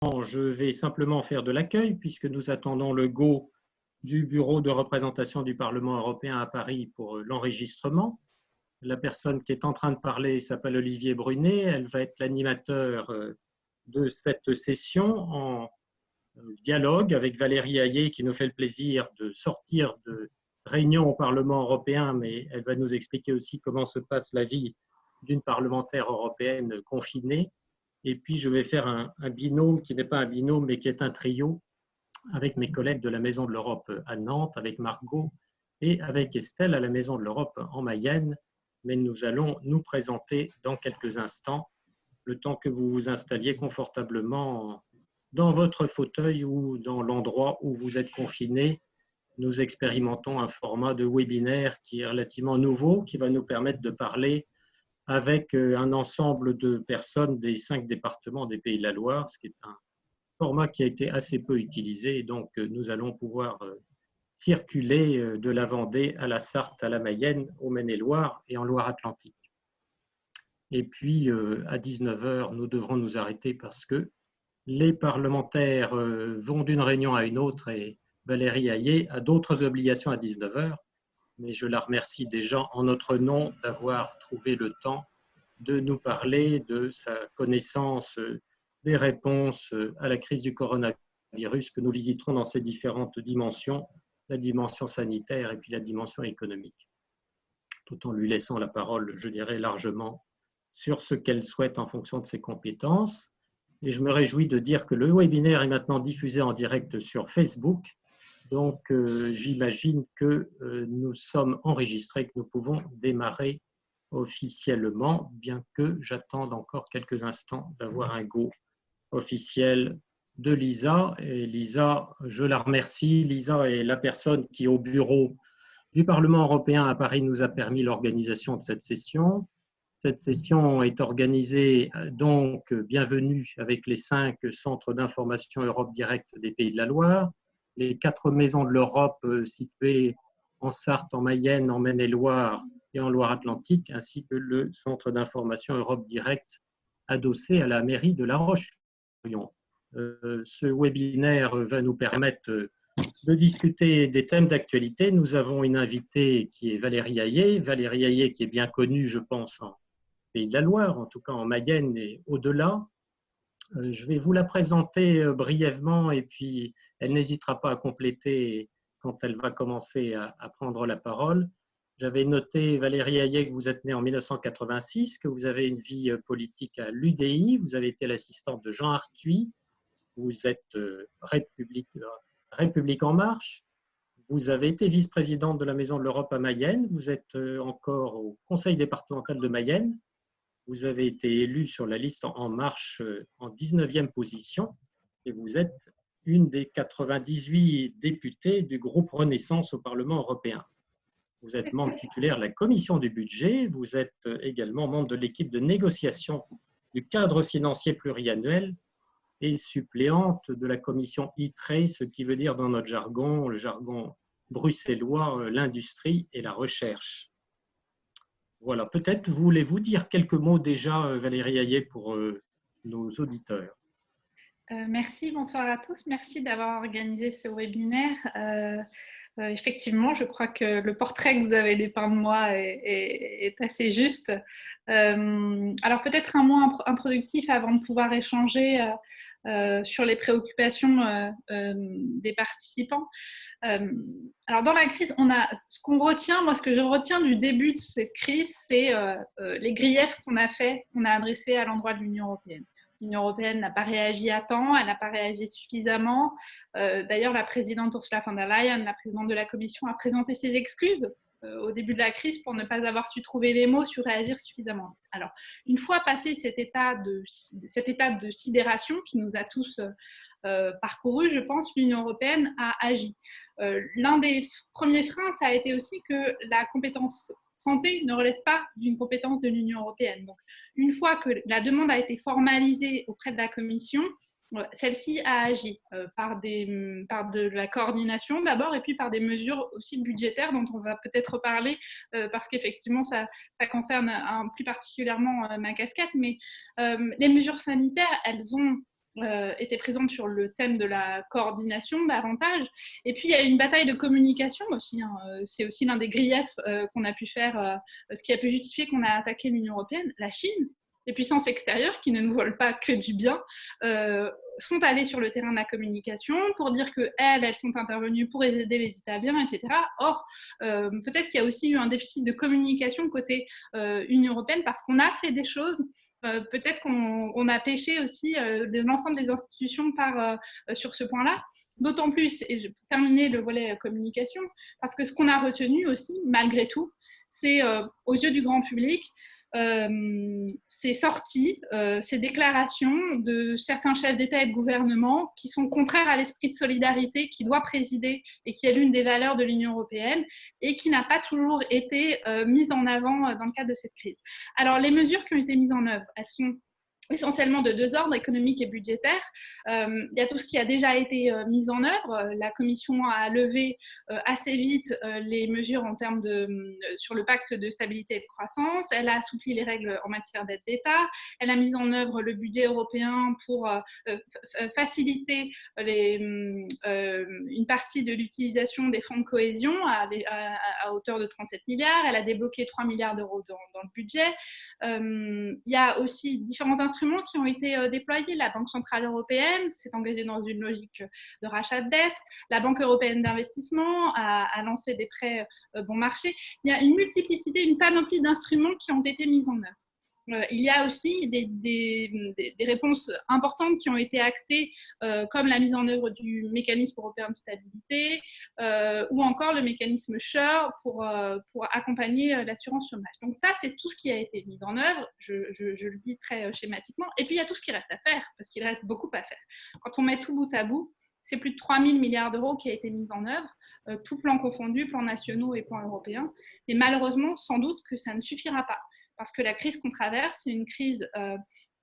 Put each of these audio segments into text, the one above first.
je vais simplement faire de l'accueil puisque nous attendons le go du bureau de représentation du Parlement européen à Paris pour l'enregistrement. La personne qui est en train de parler s'appelle Olivier Brunet. Elle va être l'animateur de cette session en dialogue avec Valérie Hayé qui nous fait le plaisir de sortir de réunion au Parlement européen, mais elle va nous expliquer aussi comment se passe la vie d'une parlementaire européenne confinée. Et puis, je vais faire un binôme qui n'est pas un binôme, mais qui est un trio avec mes collègues de la Maison de l'Europe à Nantes, avec Margot et avec Estelle à la Maison de l'Europe en Mayenne. Mais nous allons nous présenter dans quelques instants, le temps que vous vous installiez confortablement dans votre fauteuil ou dans l'endroit où vous êtes confiné. Nous expérimentons un format de webinaire qui est relativement nouveau, qui va nous permettre de parler avec un ensemble de personnes des 5 départements des Pays de la Loire, ce qui est un format qui a été assez peu utilisé. Et donc, nous allons pouvoir circuler de la Vendée à la Sarthe, à la Mayenne, au Maine-et-Loire et en Loire-Atlantique. Et puis, à 19h, nous devrons nous arrêter parce que les parlementaires vont d'une réunion à une autre et Valérie Hayé a d'autres obligations à 19h. Mais je la remercie déjà en notre nom d'avoir trouvé le temps de nous parler de sa connaissance des réponses à la crise du coronavirus que nous visiterons dans ses différentes dimensions, la dimension sanitaire et puis la dimension économique, tout en lui laissant la parole, je dirais, largement sur ce qu'elle souhaite en fonction de ses compétences. Et je me réjouis de dire que le webinaire est maintenant diffusé en direct sur Facebook. Donc, j'imagine que nous sommes enregistrés, que nous pouvons démarrer officiellement, bien que j'attende encore quelques instants d'avoir un go officiel de Lisa. Et Lisa, je la remercie. Lisa est la personne qui, au bureau du Parlement européen à Paris, nous a permis l'organisation de cette session. Cette session est organisée, donc, bienvenue, avec les 5 centres d'information Europe Direct des Pays de la Loire, les 4 maisons de l'Europe situées en Sarthe, en Mayenne, en Maine-et-Loire et en Loire-Atlantique, ainsi que le centre d'information Europe Direct adossé à la mairie de La Roche-sur-Yon. Ce webinaire va nous permettre de discuter des thèmes d'actualité. Nous avons une invitée qui est Valérie Hayé. Valérie Hayé qui est bien connue, je pense, en Pays de la Loire, en tout cas en Mayenne et au-delà. Je vais vous la présenter brièvement et puis elle n'hésitera pas à compléter quand elle va commencer à prendre la parole. J'avais noté, Valérie Hayé, que vous êtes née en 1986, que vous avez une vie politique à l'UDI, vous avez été l'assistante de Jean Arthuis, vous êtes République en marche, vous avez été vice-présidente de la Maison de l'Europe à Mayenne, vous êtes encore au Conseil départemental de Mayenne, vous avez été élue sur la liste En Marche en 19e position et vous êtes une des 98 députés du groupe Renaissance au Parlement européen. Vous êtes membre titulaire de la commission du budget, vous êtes également membre de l'équipe de négociation du cadre financier pluriannuel et suppléante de la commission ITRE, ce qui veut dire dans notre jargon, le jargon bruxellois, l'industrie et la recherche. Voilà, peut-être voulez-vous dire quelques mots déjà, Valérie Hayé, pour nos auditeurs. Merci, bonsoir à tous. Merci d'avoir organisé ce webinaire. Effectivement, je crois que le portrait que vous avez dépeint de moi est assez juste. Alors peut-être un mot introductif avant de pouvoir échanger sur les préoccupations des participants. Alors dans la crise, ce qu'on retient, moi ce que je retiens du début de cette crise, c'est les griefs qu'on a adressés à l'endroit de l'Union européenne. L'Union européenne n'a pas réagi à temps, elle n'a pas réagi suffisamment. D'ailleurs, la présidente Ursula von der Leyen, la présidente de la Commission, a présenté ses excuses au début de la crise pour ne pas avoir su trouver les mots sur réagir suffisamment. Alors, une fois passé cette étape de sidération qui nous a tous parcouru, je pense, l'Union européenne a agi. L'un des premiers freins, ça a été aussi que la compétence santé ne relève pas d'une compétence de l'Union européenne. Donc, une fois que la demande a été formalisée auprès de la Commission, celle-ci a agi par de la coordination d'abord et puis par des mesures aussi budgétaires dont on va peut-être reparler parce qu'effectivement ça concerne plus particulièrement ma casquette, mais les mesures sanitaires, elles ont était présente sur le thème de la coordination davantage. Et puis, il y a une bataille de communication aussi. Hein. C'est aussi l'un des griefs qu'on a pu faire, ce qui a pu justifier qu'on a attaqué l'Union européenne. La Chine, les puissances extérieures qui ne nous veulent pas que du bien, sont allées sur le terrain de la communication pour dire qu'elles sont intervenues pour aider les Italiens, etc. Or, peut-être qu'il y a aussi eu un déficit de communication côté Union européenne parce qu'on a fait des choses. Peut-être qu'on a pêché aussi l'ensemble des institutions sur ce point-là. D'autant plus, et pour terminer le volet communication, parce que ce qu'on a retenu aussi, malgré tout, c'est aux yeux du grand public, ces sorties, ces déclarations de certains chefs d'État et de gouvernement qui sont contraires à l'esprit de solidarité qui doit présider et qui est l'une des valeurs de l'Union européenne et qui n'a pas toujours été mise en avant dans le cadre de cette crise. Alors, les mesures qui ont été mises en œuvre, elles sont essentiellement de deux ordres, économique et budgétaire. Il y a tout ce qui a déjà été mis en œuvre. La Commission a levé assez vite les mesures en termes sur le pacte de stabilité et de croissance. Elle a assoupli les règles en matière d'aide d'État. Elle a mis en œuvre le budget européen pour faciliter une partie de l'utilisation des fonds de cohésion à hauteur de 37 milliards. Elle a débloqué 3 milliards d'euros dans le budget. Il y a aussi différents instruments qui ont été déployés. La Banque centrale européenne s'est engagée dans une logique de rachat de dette. La Banque européenne d'investissement a lancé des prêts bon marché. Il y a une multiplicité, une panoplie d'instruments qui ont été mis en œuvre. Il y a aussi des réponses importantes qui ont été actées, comme la mise en œuvre du mécanisme européen de stabilité ou encore le mécanisme SURE pour accompagner l'assurance chômage. Donc ça, c'est tout ce qui a été mis en œuvre, je le dis très schématiquement. Et puis, il y a tout ce qui reste à faire, parce qu'il reste beaucoup à faire. Quand on met tout bout à bout, c'est plus de 3 000 milliards d'euros qui a été mis en œuvre, tout plan confondu, plans nationaux et plans européens. Et malheureusement, sans doute que ça ne suffira pas. Parce que la crise qu'on traverse, c'est une crise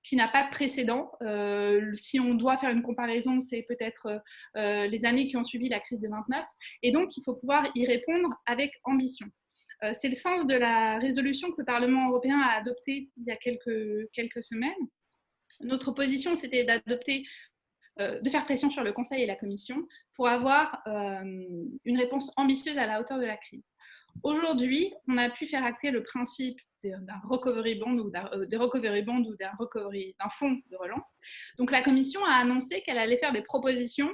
qui n'a pas de précédent. Si on doit faire une comparaison, c'est peut-être les années qui ont suivi la crise de 29. Et donc, il faut pouvoir y répondre avec ambition. C'est le sens de la résolution que le Parlement européen a adoptée il y a quelques semaines. Notre position, c'était de faire pression sur le Conseil et la Commission pour avoir une réponse ambitieuse à la hauteur de la crise. Aujourd'hui, on a pu faire acter le principe d'un recovery bond ou d'un fonds de relance. Donc la Commission a annoncé qu'elle allait faire des propositions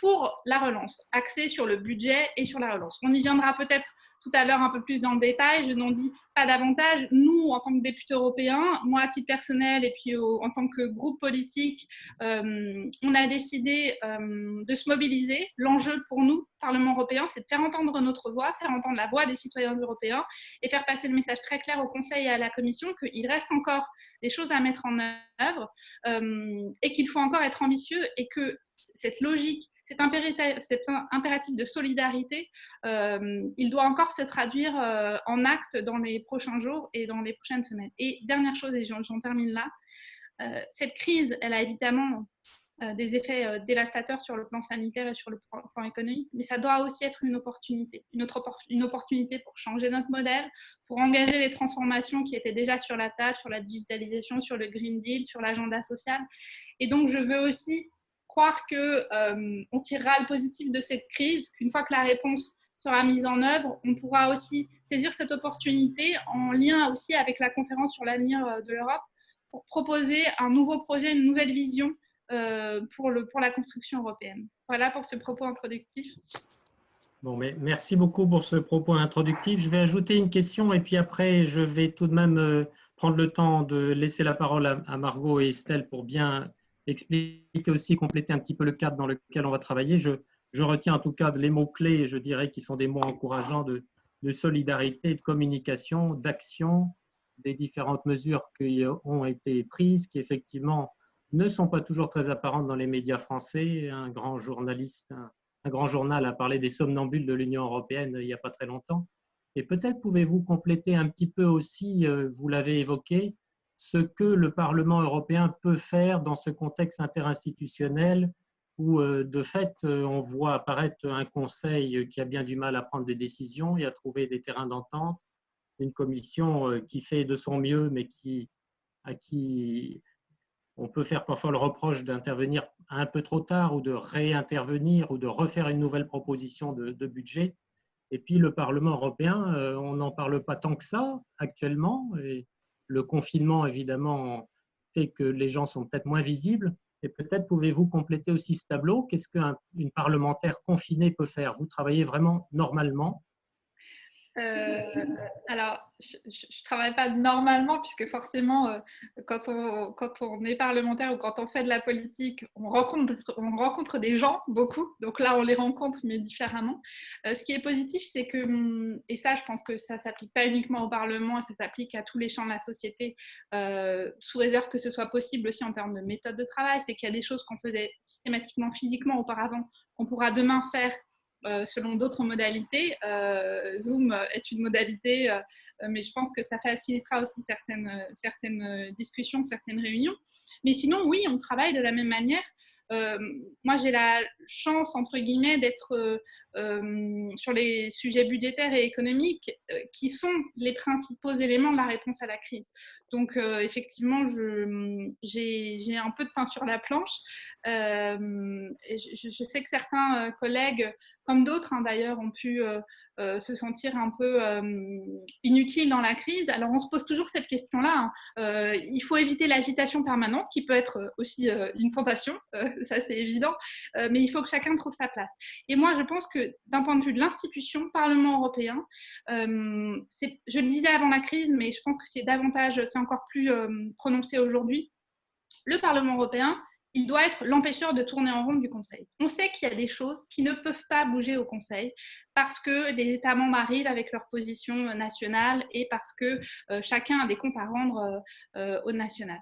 pour la relance, axées sur le budget et sur la relance. On y viendra peut-être tout à l'heure un peu plus dans le détail, je n'en dis pas davantage. Nous, en tant que députés européens, moi à titre personnel et puis en tant que groupe politique, on a décidé de se mobiliser. L'enjeu pour nous, Parlement européen, c'est de faire entendre notre voix, faire entendre la voix des citoyens européens et faire passer le message très clair au Conseil et à la Commission qu'il reste encore des choses à mettre en œuvre et qu'il faut encore être ambitieux et que cette logique, cet impératif de solidarité, il doit encore se traduire en actes dans les prochains jours et dans les prochaines semaines. Et dernière chose, et j'en termine là, cette crise, elle a évidemment des effets dévastateurs sur le plan sanitaire et sur le plan économique, mais ça doit aussi être une opportunité, une opportunité pour changer notre modèle, pour engager les transformations qui étaient déjà sur la table, sur la digitalisation, sur le Green Deal, sur l'agenda social. Et donc, je veux aussi croire qu'on tirera le positif de cette crise, qu'une fois que la réponse sera mise en œuvre, on pourra aussi saisir cette opportunité en lien aussi avec la conférence sur l'avenir de l'Europe pour proposer un nouveau projet, une nouvelle vision pour la construction européenne. Voilà pour ce propos introductif. Bon, mais merci beaucoup pour ce propos introductif. Je vais ajouter une question et puis après, je vais tout de même prendre le temps de laisser la parole à Margot et Estelle pour bien expliquer aussi, compléter un petit peu le cadre dans lequel on va travailler. Je retiens en tout cas les mots-clés, je dirais, qui sont des mots encourageants de solidarité, de communication, d'action, des différentes mesures qui ont été prises, qui effectivement ne sont pas toujours très apparentes dans les médias français. Un grand journaliste, un grand journal a parlé des somnambules de l'Union européenne il n'y a pas très longtemps. Et peut-être pouvez-vous compléter un petit peu aussi, vous l'avez évoqué, ce que le Parlement européen peut faire dans ce contexte interinstitutionnel où, de fait, on voit apparaître un Conseil qui a bien du mal à prendre des décisions et à trouver des terrains d'entente, une Commission qui fait de son mieux, mais à qui On peut faire parfois le reproche d'intervenir un peu trop tard ou de réintervenir ou de refaire une nouvelle proposition de budget. Et puis le Parlement européen, on n'en parle pas tant que ça actuellement. Et le confinement, évidemment, fait que les gens sont peut-être moins visibles. Et peut-être pouvez-vous compléter aussi ce tableau. Qu'est-ce qu'une parlementaire confinée peut faire? Vous travaillez vraiment normalement? Euh, alors, je ne travaille pas normalement puisque forcément, quand on est parlementaire ou quand on fait de la politique, on rencontre des gens, beaucoup. Donc là, on les rencontre, mais différemment. Ce qui est positif, c'est que, et ça, je pense que ça ne s'applique pas uniquement au Parlement, ça s'applique à tous les champs de la société, sous réserve que ce soit possible aussi en termes de méthode de travail, c'est qu'il y a des choses qu'on faisait systématiquement, physiquement auparavant, qu'on pourra demain faire selon d'autres modalités. Zoom est une modalité, mais je pense que ça facilitera aussi certaines discussions, certaines réunions. Mais sinon, oui, on travaille de la même manière. Moi, j'ai la chance, entre guillemets, d'être sur les sujets budgétaires et économiques qui sont les principaux éléments de la réponse à la crise. Donc, effectivement, j'ai un peu de pain sur la planche. Je sais que certains collègues, comme d'autres d'ailleurs, ont pu se sentir un peu inutiles dans la crise. Alors, on se pose toujours cette question-là. Il faut éviter l'agitation permanente, qui peut être aussi une tentation, ça c'est évident, mais il faut que chacun trouve sa place. Et moi, je pense que d'un point de vue de l'institution, Parlement européen, je le disais avant la crise, mais je pense que c'est encore plus prononcé aujourd'hui, le Parlement européen, il doit être l'empêcheur de tourner en rond du Conseil. On sait qu'il y a des choses qui ne peuvent pas bouger au Conseil parce que les États membres arrivent avec leur position nationale et parce que chacun a des comptes à rendre au national.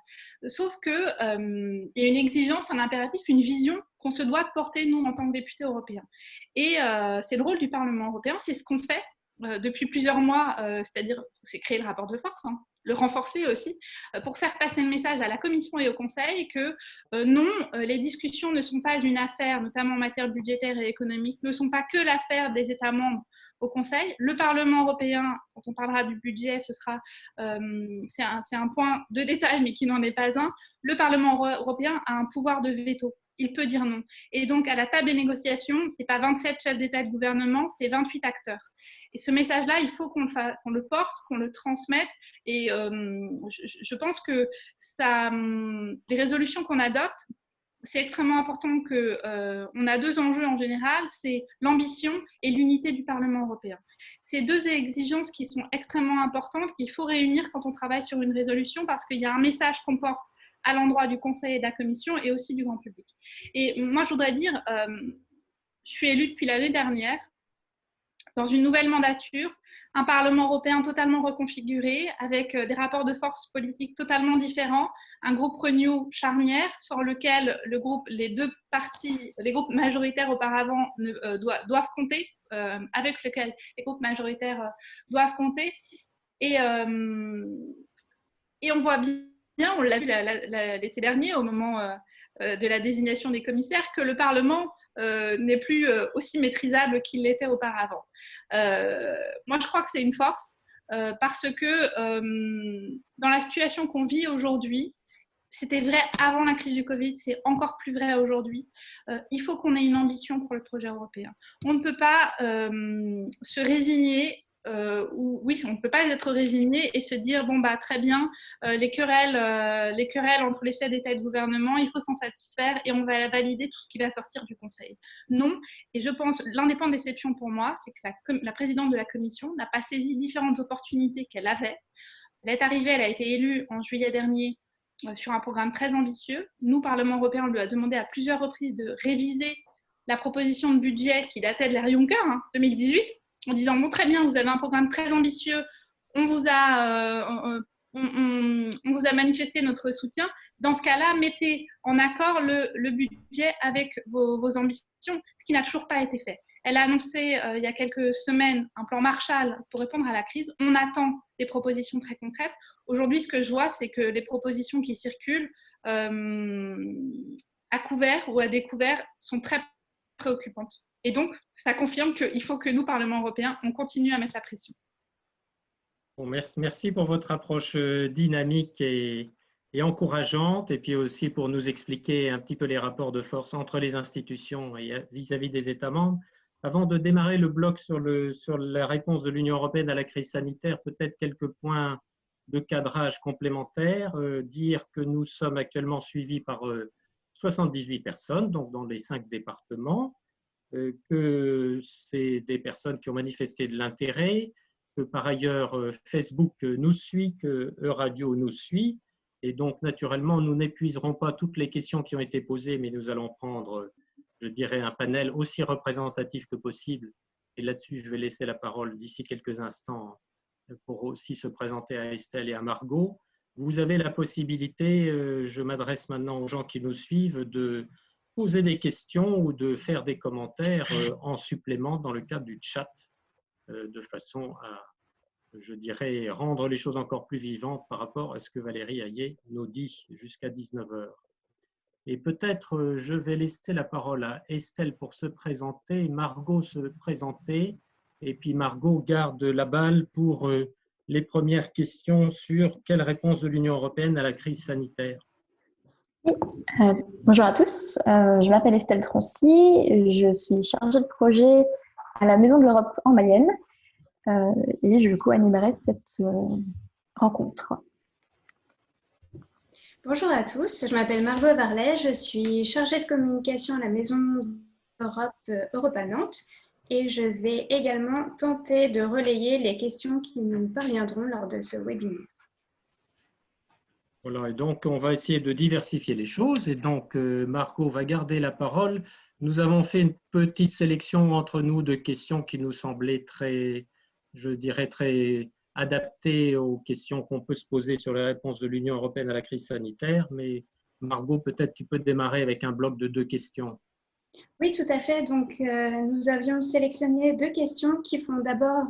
Sauf qu'il y a une exigence, un impératif, une vision qu'on se doit de porter, nous, en tant que députés européens. Et c'est le rôle du Parlement européen, c'est ce qu'on fait depuis plusieurs mois, c'est-à-dire c'est créer le rapport de force, le renforcer aussi, pour faire passer le message à la Commission et au Conseil que non, les discussions ne sont pas une affaire, notamment en matière budgétaire et économique, ne sont pas que l'affaire des États membres au Conseil. Le Parlement européen, quand on parlera du budget, c'est un point de détail, mais qui n'en est pas un. Le Parlement européen a un pouvoir de veto. Il peut dire non. Et donc, à la table des négociations, ce n'est pas 27 chefs d'État et de gouvernement, c'est 28 acteurs. Et ce message-là, il faut qu'on le porte, qu'on le transmette. Et je pense que les résolutions qu'on adopte, c'est extrêmement important qu'on a deux enjeux en général, c'est l'ambition et l'unité du Parlement européen. Ces deux exigences qui sont extrêmement importantes, qu'il faut réunir quand on travaille sur une résolution, parce qu'il y a un message qu'on porte à l'endroit du Conseil et de la Commission et aussi du grand public. Et moi, je voudrais dire, je suis élue depuis l'année dernière, dans une nouvelle mandature, un Parlement européen totalement reconfiguré, avec des rapports de force politiques totalement différents, un groupe Renew charnière sur lequel les deux partis, les groupes majoritaires auparavant doivent compter, avec lequel les groupes majoritaires doivent compter. Et on voit bien, on l'a vu l'été dernier au moment de la désignation des commissaires, que le Parlement n'est plus aussi maîtrisable qu'il l'était auparavant. Moi, je crois que c'est une force parce que dans la situation qu'on vit aujourd'hui, c'était vrai avant la crise du Covid, c'est encore plus vrai aujourd'hui. Il faut qu'on ait une ambition pour le projet européen. On ne peut pas se résigner oui, on ne peut pas être résigné et se dire bon bah très bien, les querelles entre les chefs d'État et de gouvernement, il faut s'en satisfaire et on va valider tout ce qui va sortir du Conseil. Non, et je pense l'un des points de déception pour moi, c'est que la présidente de la Commission n'a pas saisi différentes opportunités qu'elle avait. Elle est arrivée, elle a été élue en juillet dernier sur un programme très ambitieux. Nous, Parlement européen, on lui a demandé à plusieurs reprises de réviser la proposition de budget qui datait de l'ère Juncker, 2018, en disant bon, très bien, vous avez un programme très ambitieux, on vous a manifesté notre soutien. Dans ce cas-là, mettez en accord le budget avec vos ambitions, ce qui n'a toujours pas été fait. Elle a annoncé il y a quelques semaines un plan Marshall pour répondre à la crise. On attend des propositions très concrètes. Aujourd'hui, ce que je vois, c'est que les propositions qui circulent à couvert ou à découvert sont très préoccupantes. Et donc, ça confirme qu'il faut que nous, Parlement européen, on continue à mettre la pression. Bon, merci pour votre approche dynamique et et encourageante, et puis aussi pour nous expliquer un petit peu les rapports de force entre les institutions et vis-à-vis des États membres. Avant de démarrer le bloc sur la réponse de l'Union européenne à la crise sanitaire, peut-être quelques points de cadrage complémentaires. Dire que nous sommes actuellement suivis par 78 personnes, donc dans les 5 départements, que c'est des personnes qui ont manifesté de l'intérêt, que par ailleurs Facebook nous suit, que Euradio nous suit, et donc naturellement nous n'épuiserons pas toutes les questions qui ont été posées, mais nous allons prendre, je dirais, un panel aussi représentatif que possible. Et là-dessus, je vais laisser la parole d'ici quelques instants pour aussi se présenter à Estelle et à Margot. Vous avez la possibilité, je m'adresse maintenant aux gens qui nous suivent, de poser des questions ou de faire des commentaires en supplément dans le cadre du chat, de façon à, je dirais, rendre les choses encore plus vivantes par rapport à ce que Valérie Hayet nous dit jusqu'à 19 h. Et peut-être je vais laisser la parole à Estelle pour se présenter, Margot se présenter, et puis Margot garde la balle pour les premières questions sur quelle réponse de l'Union européenne à la crise sanitaire. Oui. Bonjour à tous, je m'appelle Estelle Troncy, je suis chargée de projet à la Maison de l'Europe en Mayenne et je co-animerai cette rencontre. Bonjour à tous, je m'appelle Margot Varlet, je suis chargée de communication à la Maison Europe à Nantes et je vais également tenter de relayer les questions qui nous parviendront lors de ce webinaire. Voilà, et donc on va essayer de diversifier les choses et donc Margot va garder la parole. Nous avons fait une petite sélection entre nous de questions qui nous semblaient très, je dirais, très adaptées aux questions qu'on peut se poser sur les réponses de l'Union européenne à la crise sanitaire. Mais Margot, peut-être tu peux démarrer avec un bloc de 2 questions. Oui, tout à fait. Donc, nous avions sélectionné 2 questions qui font d'abord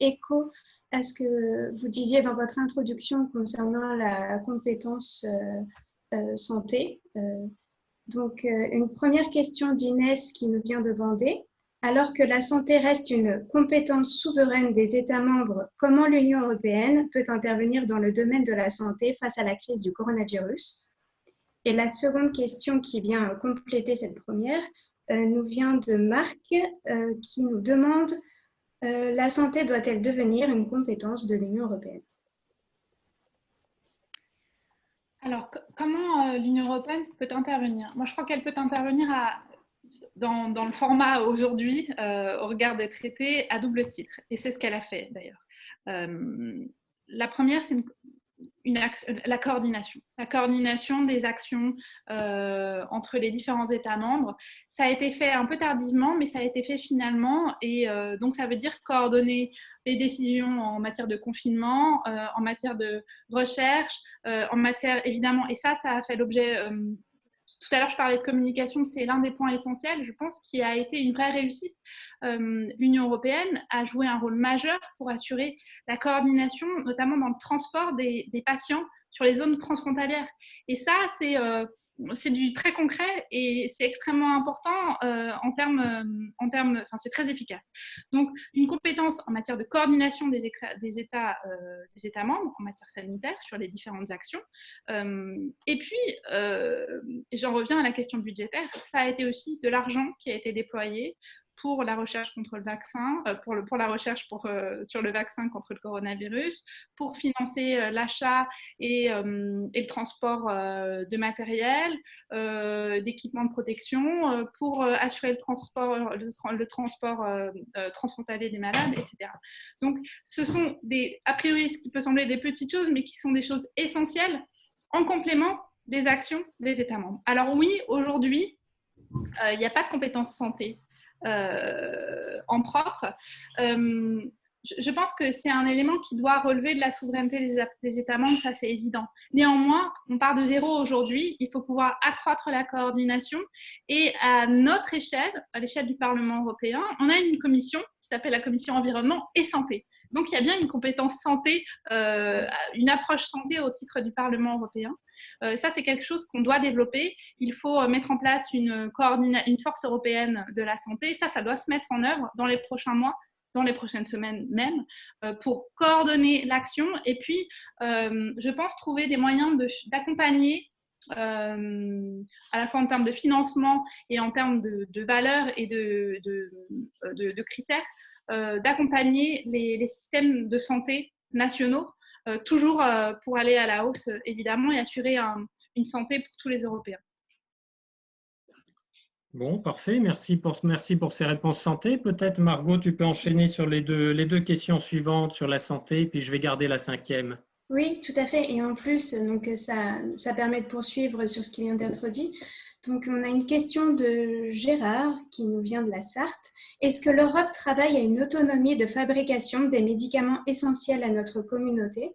écho à ce que vous disiez dans votre introduction concernant la compétence santé. Donc, une première question d'Inès qui nous vient de Vendée. Alors que la santé reste une compétence souveraine des États membres, comment l'Union européenne peut intervenir dans le domaine de la santé face à la crise du coronavirus? Et la seconde question qui vient compléter cette première nous vient de Marc qui nous demande la santé doit-elle devenir une compétence de l'Union européenne? Alors, comment l'Union européenne peut intervenir? Moi, je crois qu'elle peut intervenir dans le format aujourd'hui, au regard des traités, à double titre. Et c'est ce qu'elle a fait, d'ailleurs. La première, c'est la coordination. La coordination des actions entre les différents États membres. Ça a été fait un peu tardivement, mais ça a été fait finalement. Et donc, ça veut dire coordonner les décisions en matière de confinement, en matière de recherche, en matière, évidemment, et ça a fait l'objet... Tout à l'heure, je parlais de communication, c'est l'un des points essentiels, je pense, qui a été une vraie réussite. L'Union européenne a joué un rôle majeur pour assurer la coordination, notamment dans le transport des patients sur les zones transfrontalières. Et ça, c'est du très concret et c'est extrêmement important enfin, c'est très efficace. Donc, une compétence en matière de coordination des États membres en matière sanitaire sur les différentes actions. Et puis, j'en reviens à la question budgétaire, ça a été aussi de l'argent qui a été déployé pour la recherche contre le vaccin, pour la recherche sur le vaccin contre le coronavirus, pour financer l'achat et le transport de matériel, d'équipements de protection, pour assurer le transport transfrontalier des malades, etc. Donc, ce sont a priori, ce qui peut sembler des petites choses, mais qui sont des choses essentielles en complément des actions des États membres. Alors oui, aujourd'hui, il n'y a pas de compétences santé en propre. Je pense que c'est un élément qui doit relever de la souveraineté des États membres, ça c'est évident. Néanmoins, on part de zéro aujourd'hui, il faut pouvoir accroître la coordination et à notre échelle, à l'échelle du Parlement européen, on a une commission qui s'appelle la commission environnement et santé. Donc il y a bien une compétence santé, une approche santé au titre du Parlement européen. Ça c'est quelque chose qu'on doit développer. Il faut mettre en place une force européenne de la santé. Ça doit se mettre en œuvre dans les prochains mois. dans les prochaines semaines même, pour coordonner l'action et puis, je pense, trouver des moyens d'accompagner à la fois en termes de financement et en termes de valeurs et de critères, d'accompagner les systèmes de santé nationaux, toujours pour aller à la hausse, évidemment, et assurer une santé pour tous les Européens. Bon, parfait. Merci pour ces réponses santé. Peut-être, Margot, tu peux enchaîner sur les deux questions suivantes sur la santé, puis je vais garder la 5e. Oui, tout à fait. Et en plus, donc, ça permet de poursuivre sur ce qui vient d'être dit. Donc, on a une question de Gérard qui nous vient de la Sarthe. Est-ce que l'Europe travaille à une autonomie de fabrication des médicaments essentiels à notre communauté?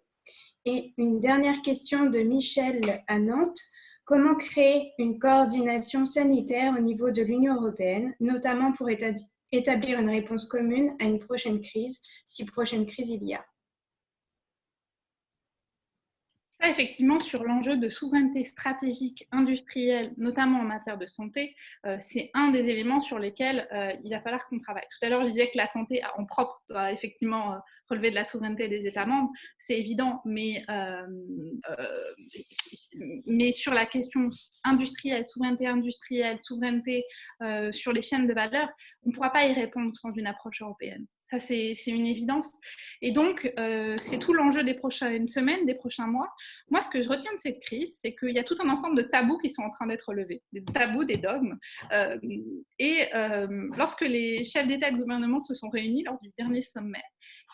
Et une dernière question de Michel à Nantes. Comment créer une coordination sanitaire au niveau de l'Union européenne, notamment pour établir une réponse commune à une prochaine crise, si prochaine crise il y a? Ça, effectivement, sur l'enjeu de souveraineté stratégique industrielle, notamment en matière de santé, c'est un des éléments sur lesquels il va falloir qu'on travaille. Tout à l'heure, je disais que la santé en propre doit effectivement relever de la souveraineté des États membres, c'est évident, mais sur la question industrielle, souveraineté sur les chaînes de valeur, on ne pourra pas y répondre sans une approche européenne. Ça, c'est une évidence. Et donc, c'est tout l'enjeu des prochaines semaines, des prochains mois. Moi, ce que je retiens de cette crise, c'est qu'il y a tout un ensemble de tabous qui sont en train d'être levés, des tabous, des dogmes. Lorsque les chefs d'État et de gouvernement se sont réunis lors du dernier sommet,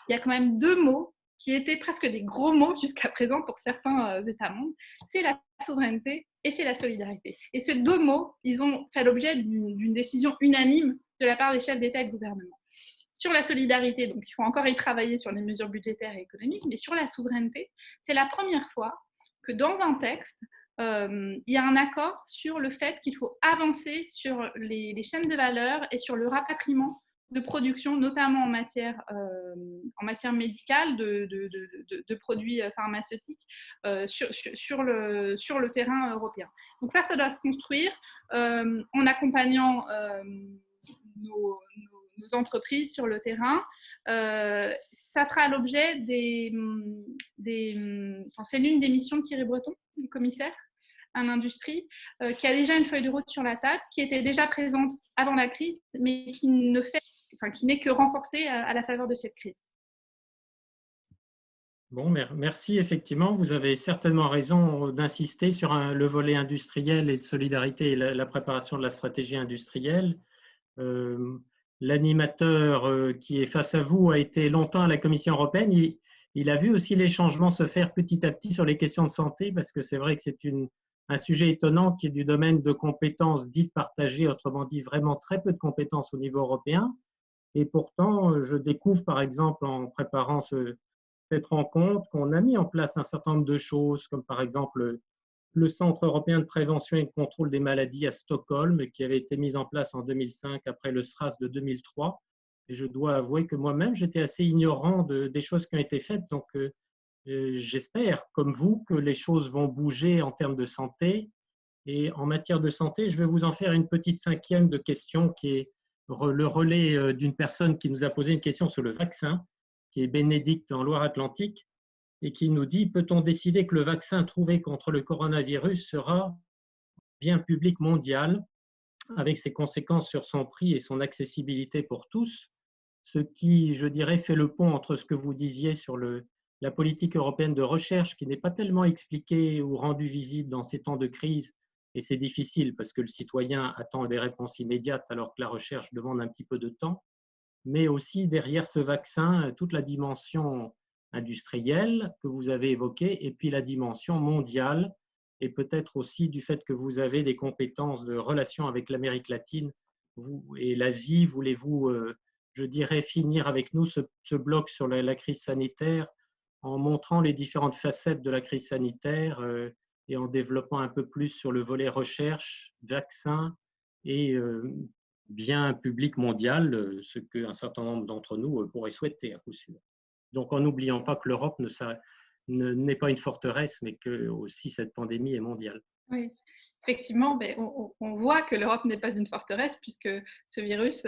il y a quand même 2 mots qui étaient presque des gros mots jusqu'à présent pour certains États membres. C'est la souveraineté et c'est la solidarité. Et ces 2 mots, ils ont fait l'objet d'une décision unanime de la part des chefs d'État et de gouvernement. Sur la solidarité, donc il faut encore y travailler sur les mesures budgétaires et économiques, mais sur la souveraineté, c'est la première fois que dans un texte, il y a un accord sur le fait qu'il faut avancer sur les chaînes de valeur et sur le rapatriement de production, notamment en matière médicale, de produits pharmaceutiques sur le terrain européen. Donc ça doit se construire en accompagnant nos entreprises sur le terrain. Ça fera l'objet c'est l'une des missions de Thierry Breton, le commissaire à l'industrie, qui a déjà une feuille de route sur la table, qui était déjà présente avant la crise, mais qui n'est que renforcée à la faveur de cette crise. Bon, merci. Effectivement, vous avez certainement raison d'insister sur le volet industriel et de solidarité et la préparation de la stratégie industrielle. L'animateur qui est face à vous a été longtemps à la Commission européenne. Il a vu aussi les changements se faire petit à petit sur les questions de santé, parce que c'est vrai que c'est un sujet étonnant qui est du domaine de compétences dites partagées, autrement dit vraiment très peu de compétences au niveau européen. Et pourtant, je découvre par exemple en préparant cette rencontre qu'on a mis en place un certain nombre de choses, comme par exemple le Centre européen de prévention et de contrôle des maladies à Stockholm, qui avait été mis en place en 2005 après le SRAS de 2003. Et je dois avouer que moi-même, j'étais assez ignorant des choses qui ont été faites. Donc, j'espère, comme vous, que les choses vont bouger en termes de santé. Et en matière de santé, je vais vous en faire une petite 5e de question qui est le relais d'une personne qui nous a posé une question sur le vaccin, qui est Bénédicte en Loire-Atlantique, et qui nous dit: peut-on décider que le vaccin trouvé contre le coronavirus sera bien public mondial, avec ses conséquences sur son prix et son accessibilité pour tous? Ce qui, je dirais, fait le pont entre ce que vous disiez sur la politique européenne de recherche, qui n'est pas tellement expliquée ou rendue visible dans ces temps de crise, et c'est difficile parce que le citoyen attend des réponses immédiates alors que la recherche demande un petit peu de temps, mais aussi derrière ce vaccin, toute la dimension industrielle que vous avez évoquée, et puis la dimension mondiale, et peut-être aussi du fait que vous avez des compétences de relation avec l'Amérique latine et l'Asie. Voulez-vous, je dirais, finir avec nous ce bloc sur la crise sanitaire en montrant les différentes facettes de la crise sanitaire et en développant un peu plus sur le volet recherche, vaccin et bien public mondial, ce qu'un certain nombre d'entre nous pourraient souhaiter à coup sûr. Donc, en n'oubliant pas que l'Europe n'est pas une forteresse, mais que aussi cette pandémie est mondiale. Oui, effectivement, mais on voit que l'Europe n'est pas une forteresse puisque ce virus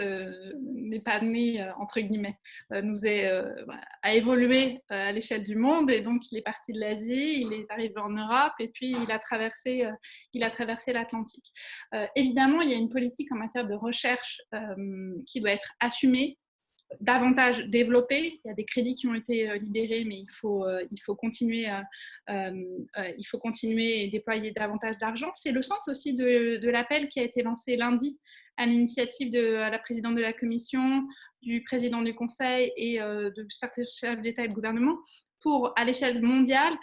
n'est pas né, entre guillemets, a évolué à l'échelle du monde et donc il est parti de l'Asie, il est arrivé en Europe et puis il a traversé l'Atlantique. Évidemment, il y a une politique en matière de recherche qui doit être assumée, davantage développé. Il y a des crédits qui ont été libérés, mais il faut continuer et déployer davantage d'argent. C'est le sens aussi de l'appel qui a été lancé lundi à l'initiative de la présidente de la Commission, du président du Conseil et de certains chefs d'État et de gouvernement pour, à l'échelle mondiale,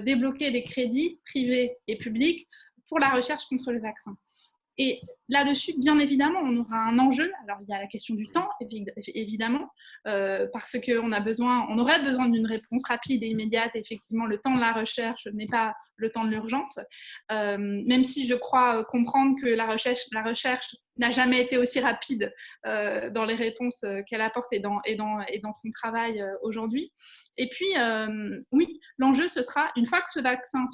débloquer des crédits privés et publics pour la recherche contre le vaccin. Et là-dessus, bien évidemment, on aura un enjeu. Alors, il y a la question du temps, évidemment, parce qu'on aurait besoin d'une réponse rapide et immédiate. Effectivement, le temps de la recherche n'est pas le temps de l'urgence, même si je crois comprendre que la recherche n'a jamais été aussi rapide dans les réponses qu'elle apporte et dans son travail aujourd'hui. Et puis, oui, l'enjeu, ce sera, une fois que ce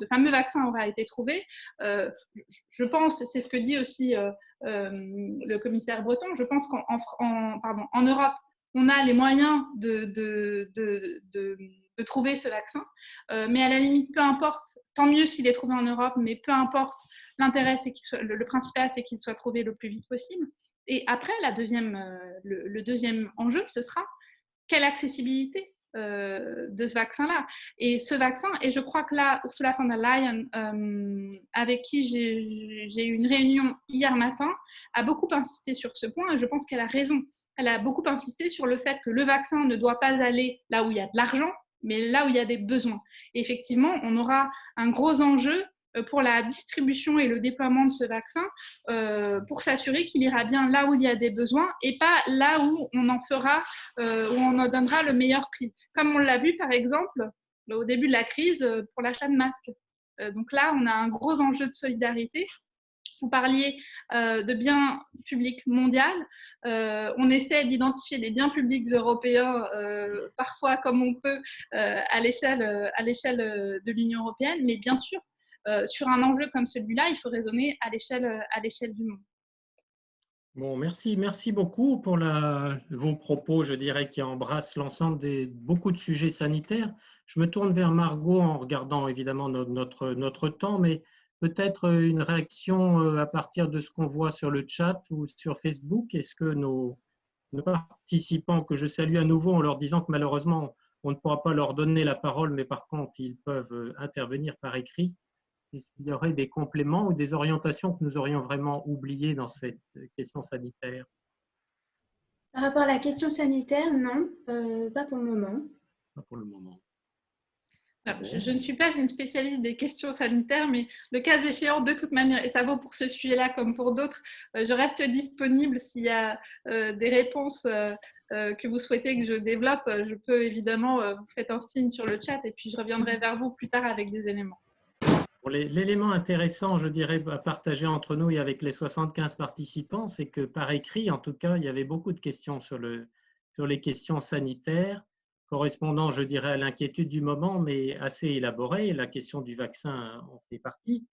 fameux vaccin aura été trouvé, je pense, c'est ce que dit aussi le commissaire Breton, je pense qu'en Europe, on a les moyens de trouver ce vaccin, mais à la limite, peu importe, tant mieux s'il est trouvé en Europe, mais peu importe, l'intérêt, c'est le principal, c'est qu'il soit trouvé le plus vite possible. Et après, le deuxième enjeu, ce sera quelle accessibilité de ce vaccin-là. Et ce vaccin, et je crois que là, Ursula von der Leyen, avec qui j'ai eu une réunion hier matin, a beaucoup insisté sur ce point, et je pense qu'elle a raison. Elle a beaucoup insisté sur le fait que le vaccin ne doit pas aller là où il y a de l'argent, mais là où il y a des besoins. Et effectivement, on aura un gros enjeu pour la distribution et le déploiement de ce vaccin, pour s'assurer qu'il ira bien là où il y a des besoins et pas là où on en donnera le meilleur prix. Comme on l'a vu par exemple au début de la crise pour l'achat de masques. Donc là, on a un gros enjeu de solidarité. Vous parliez de biens publics mondiaux. On essaie d'identifier des biens publics européens, parfois comme on peut, à l'échelle de l'Union européenne, mais bien sûr, sur un enjeu comme celui-là, il faut raisonner à l'échelle du monde. Bon, merci beaucoup pour vos propos, je dirais, qui embrassent l'ensemble beaucoup de sujets sanitaires. Je me tourne vers Margot en regardant évidemment notre temps, mais peut-être une réaction à partir de ce qu'on voit sur le chat ou sur Facebook. Est-ce que nos participants, que je salue à nouveau en leur disant que malheureusement, on ne pourra pas leur donner la parole, mais par contre, ils peuvent intervenir par écrit. Est-ce qu'il y aurait des compléments ou des orientations que nous aurions vraiment oubliées dans cette question sanitaire? Par rapport à la question sanitaire, non, pas pour le moment. Pas pour le moment. Alors, je ne suis pas une spécialiste des questions sanitaires, mais le cas échéant, de toute manière, et ça vaut pour ce sujet-là comme pour d'autres, je reste disponible s'il y a des réponses que vous souhaitez que je développe. Je peux évidemment, vous faites un signe sur le chat et puis je reviendrai vers vous plus tard avec des éléments. L'élément intéressant, je dirais, à partager entre nous et avec les 75 participants, c'est que par écrit, en tout cas, il y avait beaucoup de questions sur les questions sanitaires, correspondant, je dirais, à l'inquiétude du moment, mais assez élaborées. La question du vaccin en fait partie,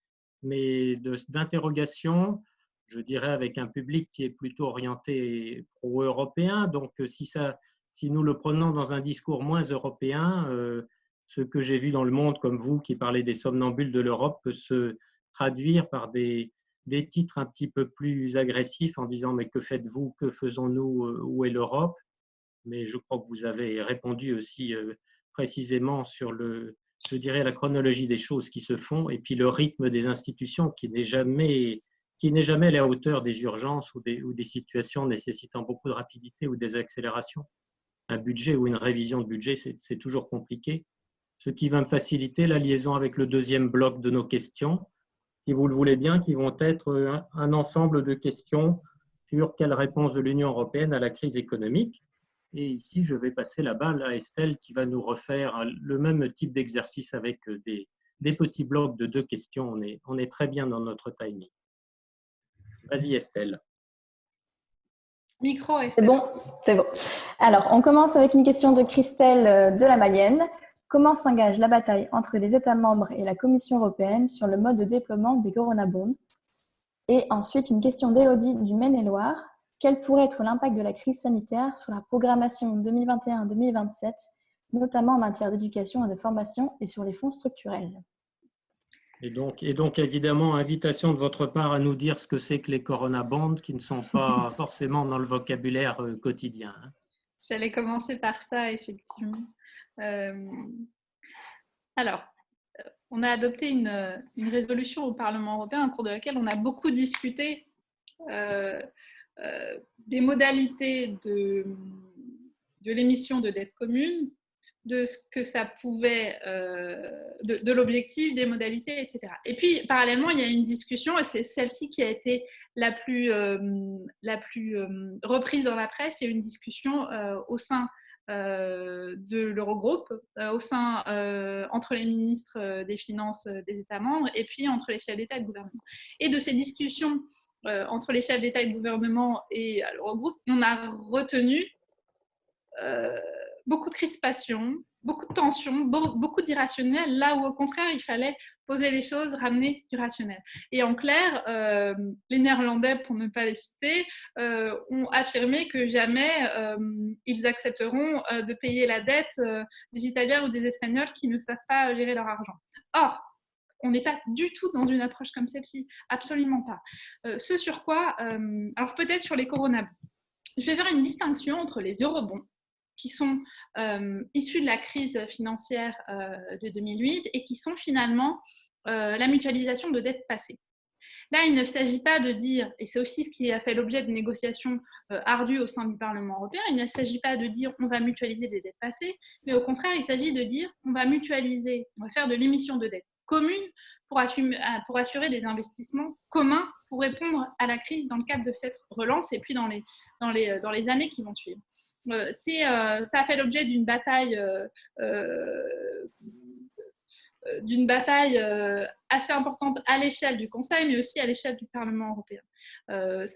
mais d'interrogations, je dirais, avec un public qui est plutôt orienté pro-européen. Donc, si nous le prenons dans un discours moins européen, ce que j'ai vu dans le monde, comme vous, qui parlez des somnambules de l'Europe, peut se traduire par des titres un petit peu plus agressifs en disant « mais que faites-vous, que faisons-nous, où est l'Europe ?» Mais je crois que vous avez répondu aussi précisément sur je dirais, la chronologie des choses qui se font et puis le rythme des institutions qui n'est jamais à la hauteur des urgences ou des situations nécessitant beaucoup de rapidité ou des accélérations. Un budget ou une révision de budget, c'est toujours compliqué. Ce qui va me faciliter la liaison avec le deuxième bloc de nos questions, si vous le voulez bien, qui vont être un ensemble de questions sur quelle réponse de l'Union européenne à la crise économique. Et ici, je vais passer la balle à Estelle qui va nous refaire le même type d'exercice avec des petits blocs de 2 questions. On est très bien dans notre timing. Vas-y Estelle. Micro, Estelle. C'est bon. Alors, on commence avec une question de Christelle de la Mayenne. Comment s'engage la bataille entre les États membres et la Commission européenne sur le mode de déploiement des Corona Bonds? Et ensuite, une question d'Élodie du Maine-et-Loire. Quel pourrait être l'impact de la crise sanitaire sur la programmation 2021-2027, notamment en matière d'éducation et de formation et sur les fonds structurels? Et donc, évidemment, invitation de votre part à nous dire ce que c'est que les Corona Bonds, qui ne sont pas forcément dans le vocabulaire quotidien. J'allais commencer par ça, effectivement. Alors, on a adopté une résolution au Parlement européen au cours de laquelle on a beaucoup discuté des modalités de l'émission de dette commune, de ce que ça pouvait, de l'objectif, des modalités, etc. Et puis, parallèlement, il y a une discussion, et c'est celle-ci qui a été la plus reprise dans la presse. Il y a une discussion au sein de l'Eurogroupe, entre les ministres des Finances des États membres et puis entre les chefs d'État et de gouvernement. Et de ces discussions entre les chefs d'État et de gouvernement et l'Eurogroupe, on a retenu beaucoup de crispation, beaucoup de tension, beaucoup d'irrationnel, là où au contraire il fallait poser les choses, ramener du rationnel. Et en clair, les Néerlandais, pour ne pas les citer, ont affirmé que jamais ils accepteront de payer la dette des Italiens ou des Espagnols qui ne savent pas gérer leur argent. Or, on n'est pas du tout dans une approche comme celle-ci, absolument pas. Ce sur quoi, alors peut-être sur les Corona, je vais faire une distinction entre les eurobonds, qui sont issus de la crise financière de 2008 et qui sont finalement la mutualisation de dettes passées. Là, il ne s'agit pas de dire, et c'est aussi ce qui a fait l'objet de négociations ardues au sein du Parlement européen, il ne s'agit pas de dire on va mutualiser des dettes passées, mais au contraire, il s'agit de dire on va mutualiser, on va faire de l'émission de dettes communes pour assurer des investissements communs pour répondre à la crise dans le cadre de cette relance et puis dans les années qui vont suivre. Ça a fait l'objet d'une bataille assez importante à l'échelle du Conseil, mais aussi à l'échelle du Parlement européen. Il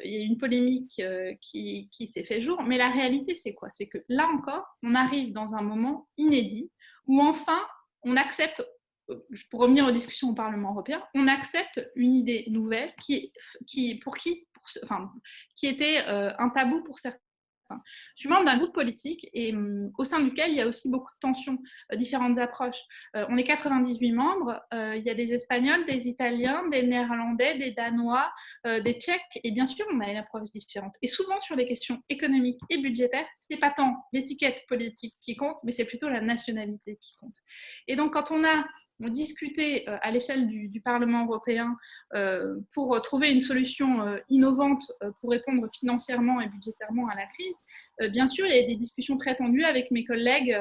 y a une polémique qui s'est fait jour, mais la réalité, c'est quoi? C'est que là encore, on arrive dans un moment inédit où enfin, on accepte, pour revenir aux discussions au Parlement européen, on accepte une idée nouvelle qui était un tabou pour certains. Je suis membre d'un groupe politique et au sein duquel il y a aussi beaucoup de tensions, différentes approches. On est 98 membres, il y a des Espagnols, des Italiens, des Néerlandais, des Danois, des Tchèques, et bien sûr, on a une approche différente. Et souvent, sur les questions économiques et budgétaires, c'est pas tant l'étiquette politique qui compte, mais c'est plutôt la nationalité qui compte. Et donc, quand on a discuté à l'échelle du Parlement européen pour trouver une solution innovante pour répondre financièrement et budgétairement à la crise, bien sûr, il y a des discussions très tendues avec mes collègues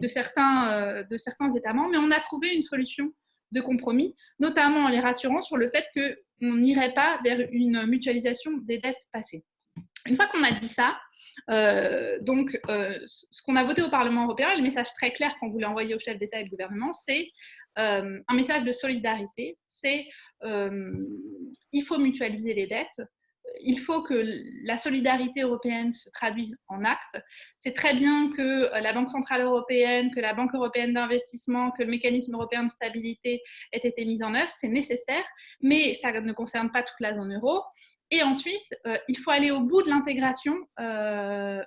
de certains États membres, mais on a trouvé une solution de compromis, notamment en les rassurant sur le fait qu'on n'irait pas vers une mutualisation des dettes passées. Une fois qu'on a dit ça, ce qu'on a voté au Parlement européen, et le message très clair qu'on voulait envoyer aux chefs d'État et de gouvernement, c'est un message de solidarité, c'est il faut mutualiser les dettes, il faut que la solidarité européenne se traduise en actes. C'est très bien que la Banque centrale européenne, que la Banque européenne d'investissement, que le mécanisme européen de stabilité aient été mis en œuvre, c'est nécessaire, mais ça ne concerne pas toute la zone euro. Et ensuite, il faut aller au bout de l'intégration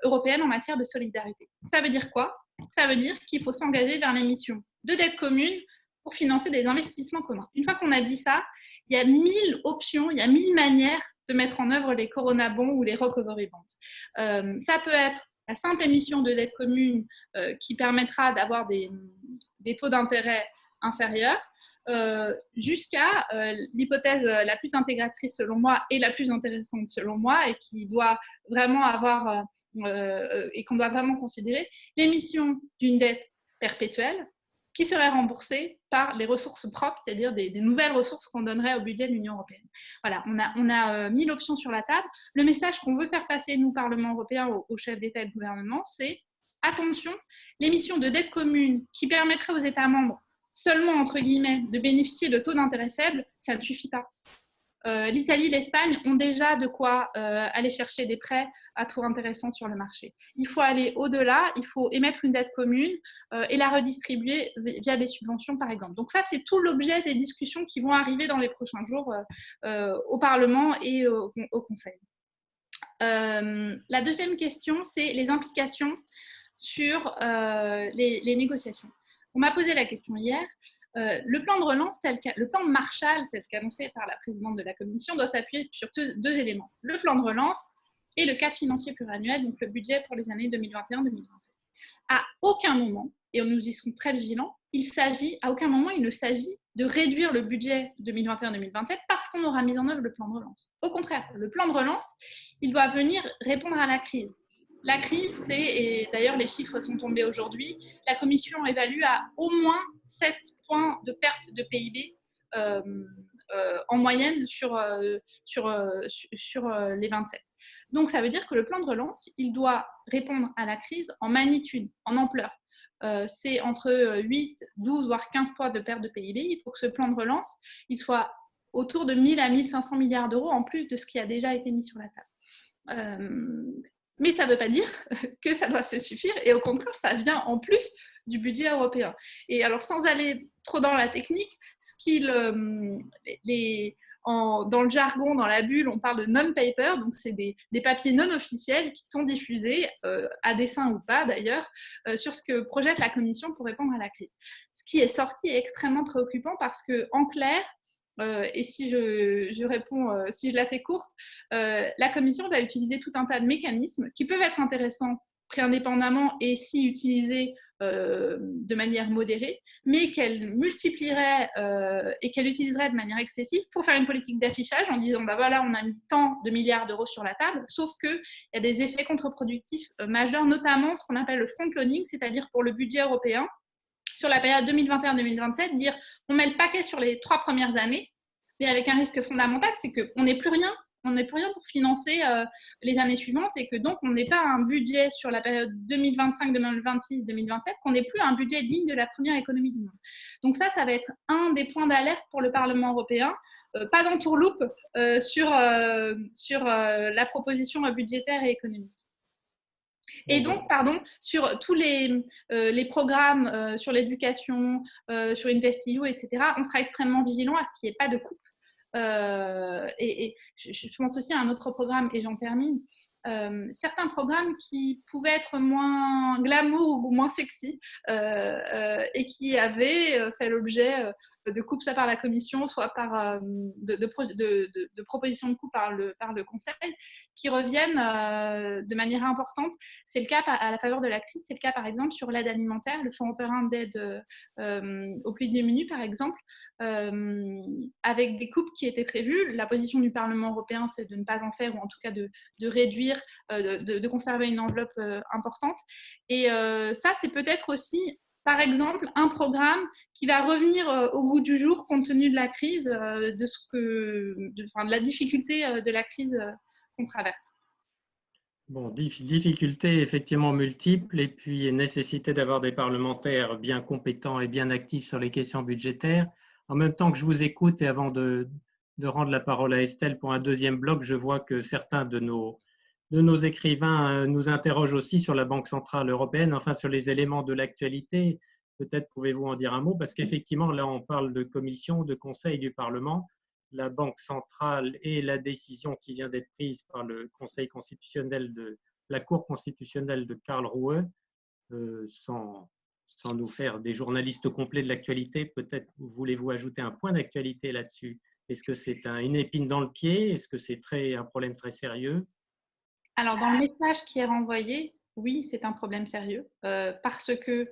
européenne en matière de solidarité. Ça veut dire quoi? Ça veut dire qu'il faut s'engager vers l'émission de dettes communes pour financer des investissements communs. Une fois qu'on a dit ça, il y a 1000 options, il y a 1000 manières de mettre en œuvre les Corona Bonds ou les Recovery Bonds. Ça peut être la simple émission de dettes communes qui permettra d'avoir des taux d'intérêt inférieurs, jusqu'à l'hypothèse la plus intégratrice selon moi et la plus intéressante selon moi et qui doit vraiment avoir et qu'on doit vraiment considérer, l'émission d'une dette perpétuelle qui serait remboursée par les ressources propres, c'est-à-dire des nouvelles ressources qu'on donnerait au budget de l'Union européenne. Voilà, on a 1000 options sur la table. Le message qu'on veut faire passer, nous, Parlement européen, aux chefs d'État et de gouvernement, c'est attention, l'émission de dette commune qui permettrait aux États membres seulement, entre guillemets, de bénéficier de taux d'intérêt faibles, ça ne suffit pas. l'Italie, l'Espagne ont déjà de quoi aller chercher des prêts à taux intéressants sur le marché. Il faut aller au-delà, il faut émettre une dette commune et la redistribuer via des subventions, par exemple. Donc ça, c'est tout l'objet des discussions qui vont arriver dans les prochains jours au Parlement et au Conseil. La deuxième question, c'est les implications sur les négociations. On m'a posé la question hier. Le plan de relance, le plan Marshall, tel qu'annoncé par la présidente de la Commission, doit s'appuyer sur deux éléments. Le plan de relance et le cadre financier pluriannuel, donc le budget pour les années 2021-2027. À aucun moment, et nous y serons très vigilants, à aucun moment il ne s'agit de réduire le budget 2021-2027 parce qu'on aura mis en œuvre le plan de relance. Au contraire, le plan de relance, il doit venir répondre à la crise. La crise, et d'ailleurs les chiffres sont tombés aujourd'hui, la Commission évalue à au moins 7 points de perte de PIB en moyenne sur les 27. Donc ça veut dire que le plan de relance, il doit répondre à la crise en magnitude, en ampleur. C'est entre 8, 12, voire 15 points de perte de PIB. Il faut que ce plan de relance, il soit autour de 1000 à 1500 milliards d'euros en plus de ce qui a déjà été mis sur la table. Mais ça ne veut pas dire que ça doit se suffire, et au contraire, ça vient en plus du budget européen. Et alors, sans aller trop dans la technique, dans le jargon, dans la bulle, on parle de non-paper, donc c'est des papiers non officiels qui sont diffusés, à dessein ou pas d'ailleurs, sur ce que projette la Commission pour répondre à la crise. Ce qui est sorti est extrêmement préoccupant parce qu'en clair, et si je réponds, si je la fais courte, la Commission va utiliser tout un tas de mécanismes qui peuvent être intéressants préindépendamment et si utilisés de manière modérée, mais qu'elle multiplierait et qu'elle utiliserait de manière excessive pour faire une politique d'affichage en disant bah voilà, on a mis tant de milliards d'euros sur la table, sauf qu'il y a des effets contre-productifs majeurs, notamment ce qu'on appelle le front-loading, c'est-à-dire pour le budget européen, sur la période 2021-2027, dire on met le paquet sur les 3 premières années, mais avec un risque fondamental, c'est qu'on n'ait plus rien. On n'est plus rien pour financer les années suivantes et que donc on n'ait pas un budget sur la période 2025, 2026, 2027, qu'on n'ait plus un budget digne de la première économie du monde. Donc ça va être un des points d'alerte pour le Parlement européen. Pas d'entourloupe sur la proposition budgétaire et économique. Et donc, sur tous les programmes sur l'éducation, sur InvestEU, etc., on sera extrêmement vigilant à ce qu'il n'y ait pas de coupe. Et je pense aussi à un autre programme, et j'en termine. Certains programmes qui pouvaient être moins glamour ou moins sexy et qui avaient fait l'objet de coupes soit par la Commission, soit par de propositions de coupes par le Conseil, qui reviennent de manière importante. C'est le cas à la faveur de la crise, c'est le cas par exemple sur l'aide alimentaire, le Fonds européen d'aide aux plus démunis par exemple, avec des coupes qui étaient prévues. La position du Parlement européen, c'est de ne pas en faire, ou en tout cas de réduire, de conserver une enveloppe importante. Et ça, c'est peut-être aussi, par exemple, un programme qui va revenir au goût du jour compte tenu de la crise, de la difficulté de la crise qu'on traverse. Bon, difficultés effectivement multiples, et puis nécessité d'avoir des parlementaires bien compétents et bien actifs sur les questions budgétaires. En même temps que je vous écoute, et avant de rendre la parole à Estelle pour un deuxième bloc, je vois que certains de nos écrivains nous interrogent aussi sur la Banque centrale européenne, enfin sur les éléments de l'actualité. Peut-être pouvez-vous en dire un mot, parce qu'effectivement, là, on parle de commission, de conseil du Parlement. La Banque centrale et la décision qui vient d'être prise par le Conseil constitutionnel la Cour constitutionnelle de Karlsruhe, sans nous faire des journalistes complets de l'actualité, peut-être voulez-vous ajouter un point d'actualité là-dessus? Est-ce que c'est une épine dans le pied? Est-ce que c'est un problème très sérieux? Alors, dans le message qui est renvoyé, oui, c'est un problème sérieux, parce que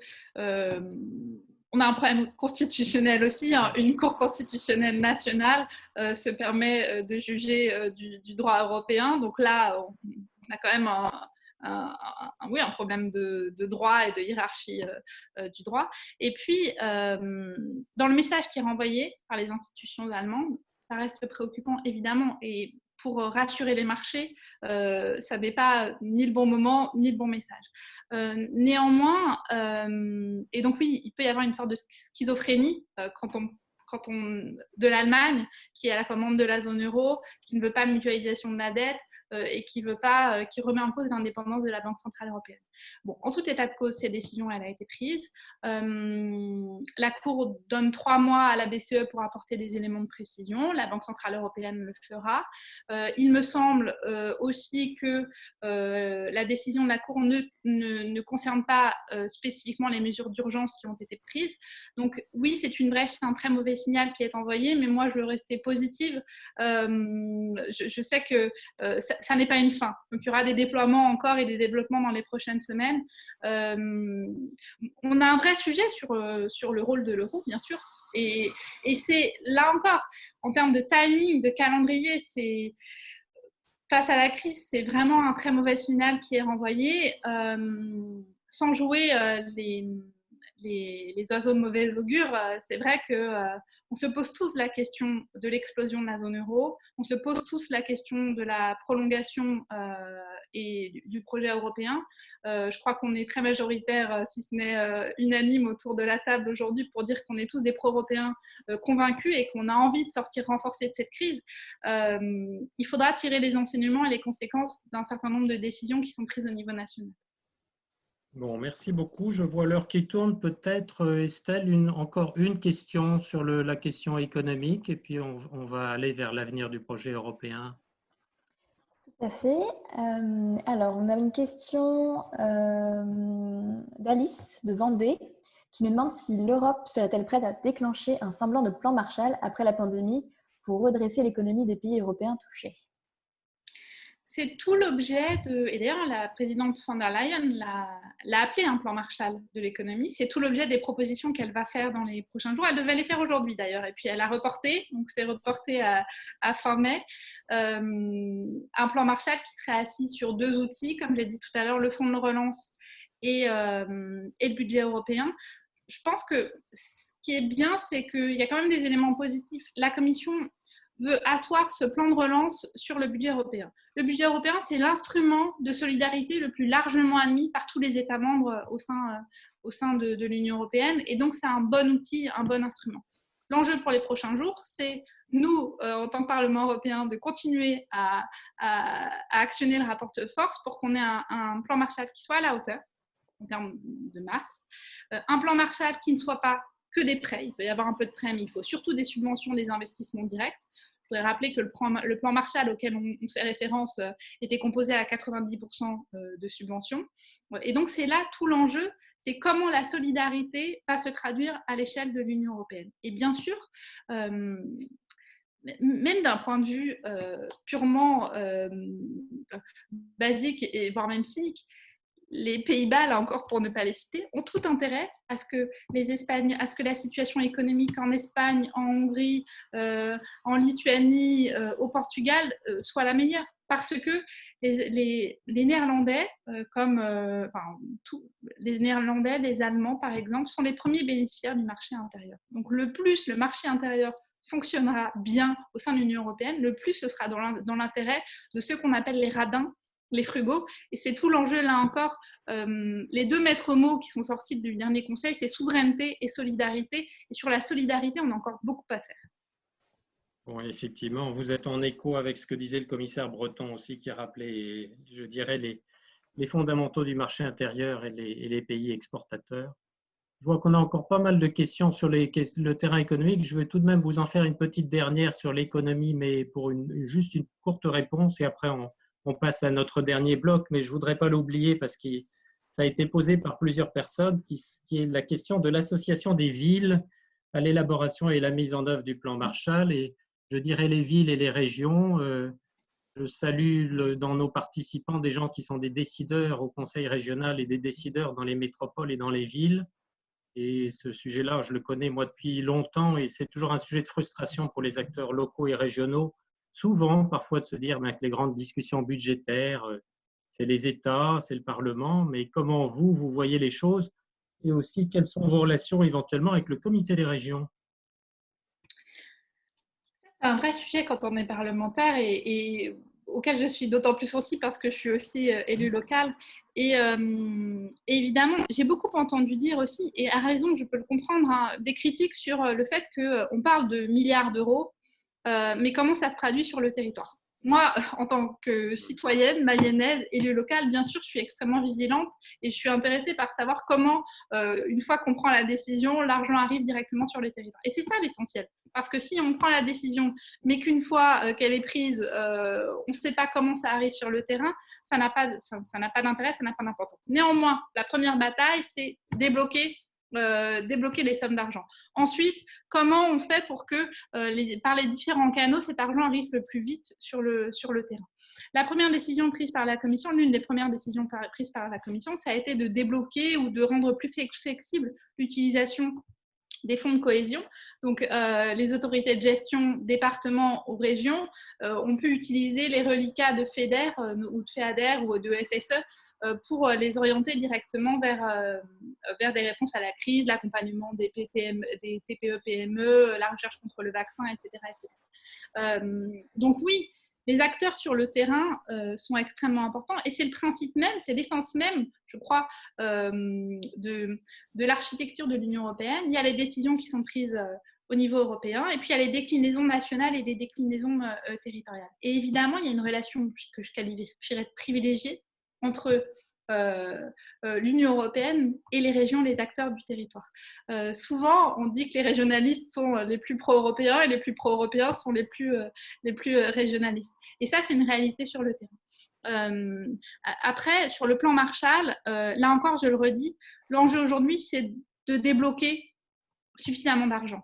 on a un problème constitutionnel aussi. Hein. Une Cour constitutionnelle nationale se permet de juger du droit européen. Donc là, on a quand même un problème de droit et de hiérarchie du droit. Et puis, dans le message qui est renvoyé par les institutions allemandes, ça reste préoccupant, évidemment. Et pour rassurer les marchés, ça n'est pas ni le bon moment, ni le bon message. Néanmoins, et donc oui, il peut y avoir une sorte de schizophrénie quand on de l'Allemagne, qui est à la fois membre de la zone euro, qui ne veut pas de mutualisation de la dette et qui remet en cause l'indépendance de la Banque centrale européenne. Bon, en tout état de cause, cette décision, elle a été prise. La Cour donne 3 mois à la BCE pour apporter des éléments de précision. La Banque centrale européenne le fera. Il me semble aussi que la décision de la Cour ne concerne pas spécifiquement les mesures d'urgence qui ont été prises. Donc oui, c'est une brèche, c'est un très mauvais signal qui est envoyé, mais moi, je veux rester positive. Je sais que ça n'est pas une fin. Donc, il y aura des déploiements encore et des développements dans les prochaines semaines. On a un vrai sujet sur le rôle de l'euro, bien sûr. Et c'est, là encore, en termes de timing, de calendrier, face à la crise, c'est vraiment un très mauvais signal qui est renvoyé. Sans jouer les oiseaux de mauvais augure, c'est vrai qu'on se pose tous la question de l'explosion de la zone euro, on se pose tous la question de la prolongation et du projet européen. Je crois qu'on est très majoritaire, si ce n'est unanime autour de la table aujourd'hui, pour dire qu'on est tous des pro-européens convaincus et qu'on a envie de sortir renforcés de cette crise. Il faudra tirer les enseignements et les conséquences d'un certain nombre de décisions qui sont prises au niveau national. Bon, merci beaucoup. Je vois l'heure qui tourne. Peut-être, Estelle, encore une question sur la question économique et puis on va aller vers l'avenir du projet européen. Tout à fait. Alors, on a une question d'Alice de Vendée qui nous demande si l'Europe serait-elle prête à déclencher un semblant de plan Marshall après la pandémie pour redresser l'économie des pays européens touchés. C'est tout l'objet et d'ailleurs la présidente von der Leyen l'a appelé un plan Marshall de l'économie, c'est tout l'objet des propositions qu'elle va faire dans les prochains jours. Elle devait les faire aujourd'hui d'ailleurs, et puis elle a reporté, donc c'est reporté à fin mai. Un plan Marshall qui serait assis sur deux outils, comme je l'ai dit tout à l'heure, le fonds de relance et le budget européen. Je pense que ce qui est bien, c'est qu'il y a quand même des éléments positifs. La Commission veut asseoir ce plan de relance sur le budget européen. Le budget européen, c'est l'instrument de solidarité le plus largement admis par tous les États membres au sein de l'Union européenne. Et donc, c'est un bon outil, un bon instrument. L'enjeu pour les prochains jours, c'est nous, en tant que Parlement européen, de continuer à actionner le rapport de force pour qu'on ait un plan Marshall qui soit à la hauteur en termes de masse. Un plan Marshall qui ne soit pas que des prêts. Il peut y avoir un peu de prêts, mais il faut surtout des subventions, des investissements directs. Je voudrais rappeler que le plan Marshall auquel on fait référence était composé à 90% de subventions. Et donc, c'est là tout l'enjeu, c'est comment la solidarité va se traduire à l'échelle de l'Union européenne. Et bien sûr, même d'un point de vue purement basique et voire même cynique, les Pays-Bas, là encore pour ne pas les citer, ont tout intérêt à ce que la situation économique en Espagne, en Hongrie, en Lituanie, au Portugal soit la meilleure. Parce que les Néerlandais, les Néerlandais, les Allemands par exemple, sont les premiers bénéficiaires du marché intérieur. Donc le plus le marché intérieur fonctionnera bien au sein de l'Union européenne, le plus ce sera dans l'intérêt de ceux qu'on appelle les radins, les frugaux, et c'est tout l'enjeu là encore. Les deux maîtres mots qui sont sortis du dernier conseil, c'est souveraineté et solidarité, et sur la solidarité, on a encore beaucoup à faire. Bon, effectivement, vous êtes en écho avec ce que disait le commissaire Breton aussi, qui rappelait, je dirais, les fondamentaux du marché intérieur et les pays exportateurs. Je vois qu'on a encore pas mal de questions sur le terrain économique. Je vais tout de même vous en faire une petite dernière sur l'économie, mais pour juste une courte réponse, et après on passe à notre dernier bloc, mais je ne voudrais pas l'oublier parce que ça a été posé par plusieurs personnes, qui est la question de l'association des villes à l'élaboration et la mise en œuvre du plan Marshall. Et je dirais les villes et les régions. Je salue dans nos participants des gens qui sont des décideurs au conseil régional et des décideurs dans les métropoles et dans les villes. Et ce sujet-là, je le connais moi depuis longtemps et c'est toujours un sujet de frustration pour les acteurs locaux et régionaux. Souvent, parfois, de se dire que les grandes discussions budgétaires, c'est les États, c'est le Parlement, mais comment vous voyez les choses et aussi quelles sont vos relations éventuellement avec le comité des régions? C'est un vrai sujet quand on est parlementaire et auquel je suis d'autant plus sensible parce que je suis aussi élue locale. Et évidemment, j'ai beaucoup entendu dire aussi, et à raison, je peux le comprendre, hein, des critiques sur le fait qu'on parle de milliards d'euros, mais comment ça se traduit sur le territoire. Moi, en tant que citoyenne mayonnaise, élue locale, bien sûr, je suis extrêmement vigilante et je suis intéressée par savoir comment, une fois qu'on prend la décision, l'argent arrive directement sur les territoires. Et c'est ça l'essentiel. Parce que si on prend la décision, mais qu'une fois qu'elle est prise, on ne sait pas comment ça arrive sur le terrain, ça n'a pas d'intérêt, ça n'a pas d'importance. Néanmoins, la première bataille, c'est débloquer les sommes d'argent. Ensuite, comment on fait pour que par les différents canaux, cet argent arrive le plus vite sur le terrain. La première décision prise par la Commission, l'une des premières décisions prises par la Commission, ça a été de débloquer ou de rendre plus flexible l'utilisation des fonds de cohésion. Donc, les autorités de gestion, départements ou régions, ont pu utiliser les reliquats de FEDER ou de FEADER ou de FSE pour les orienter directement vers des réponses à la crise, l'accompagnement des TPE-PME, la recherche contre le vaccin, etc. etc. Donc oui, les acteurs sur le terrain sont extrêmement importants et c'est le principe même, c'est l'essence même, je crois, de l'architecture de l'Union européenne. Il y a les décisions qui sont prises au niveau européen et puis il y a les déclinaisons nationales et les déclinaisons territoriales. Et évidemment, il y a une relation que je qualifierais de privilégiée entre l'Union européenne et les régions, les acteurs du territoire. Souvent, on dit que les régionalistes sont les plus pro-européens et les plus pro-européens sont les plus régionalistes. Et ça, c'est une réalité sur le terrain. Après, sur le plan Marshall, là encore, je le redis, l'enjeu aujourd'hui, c'est de débloquer suffisamment d'argent.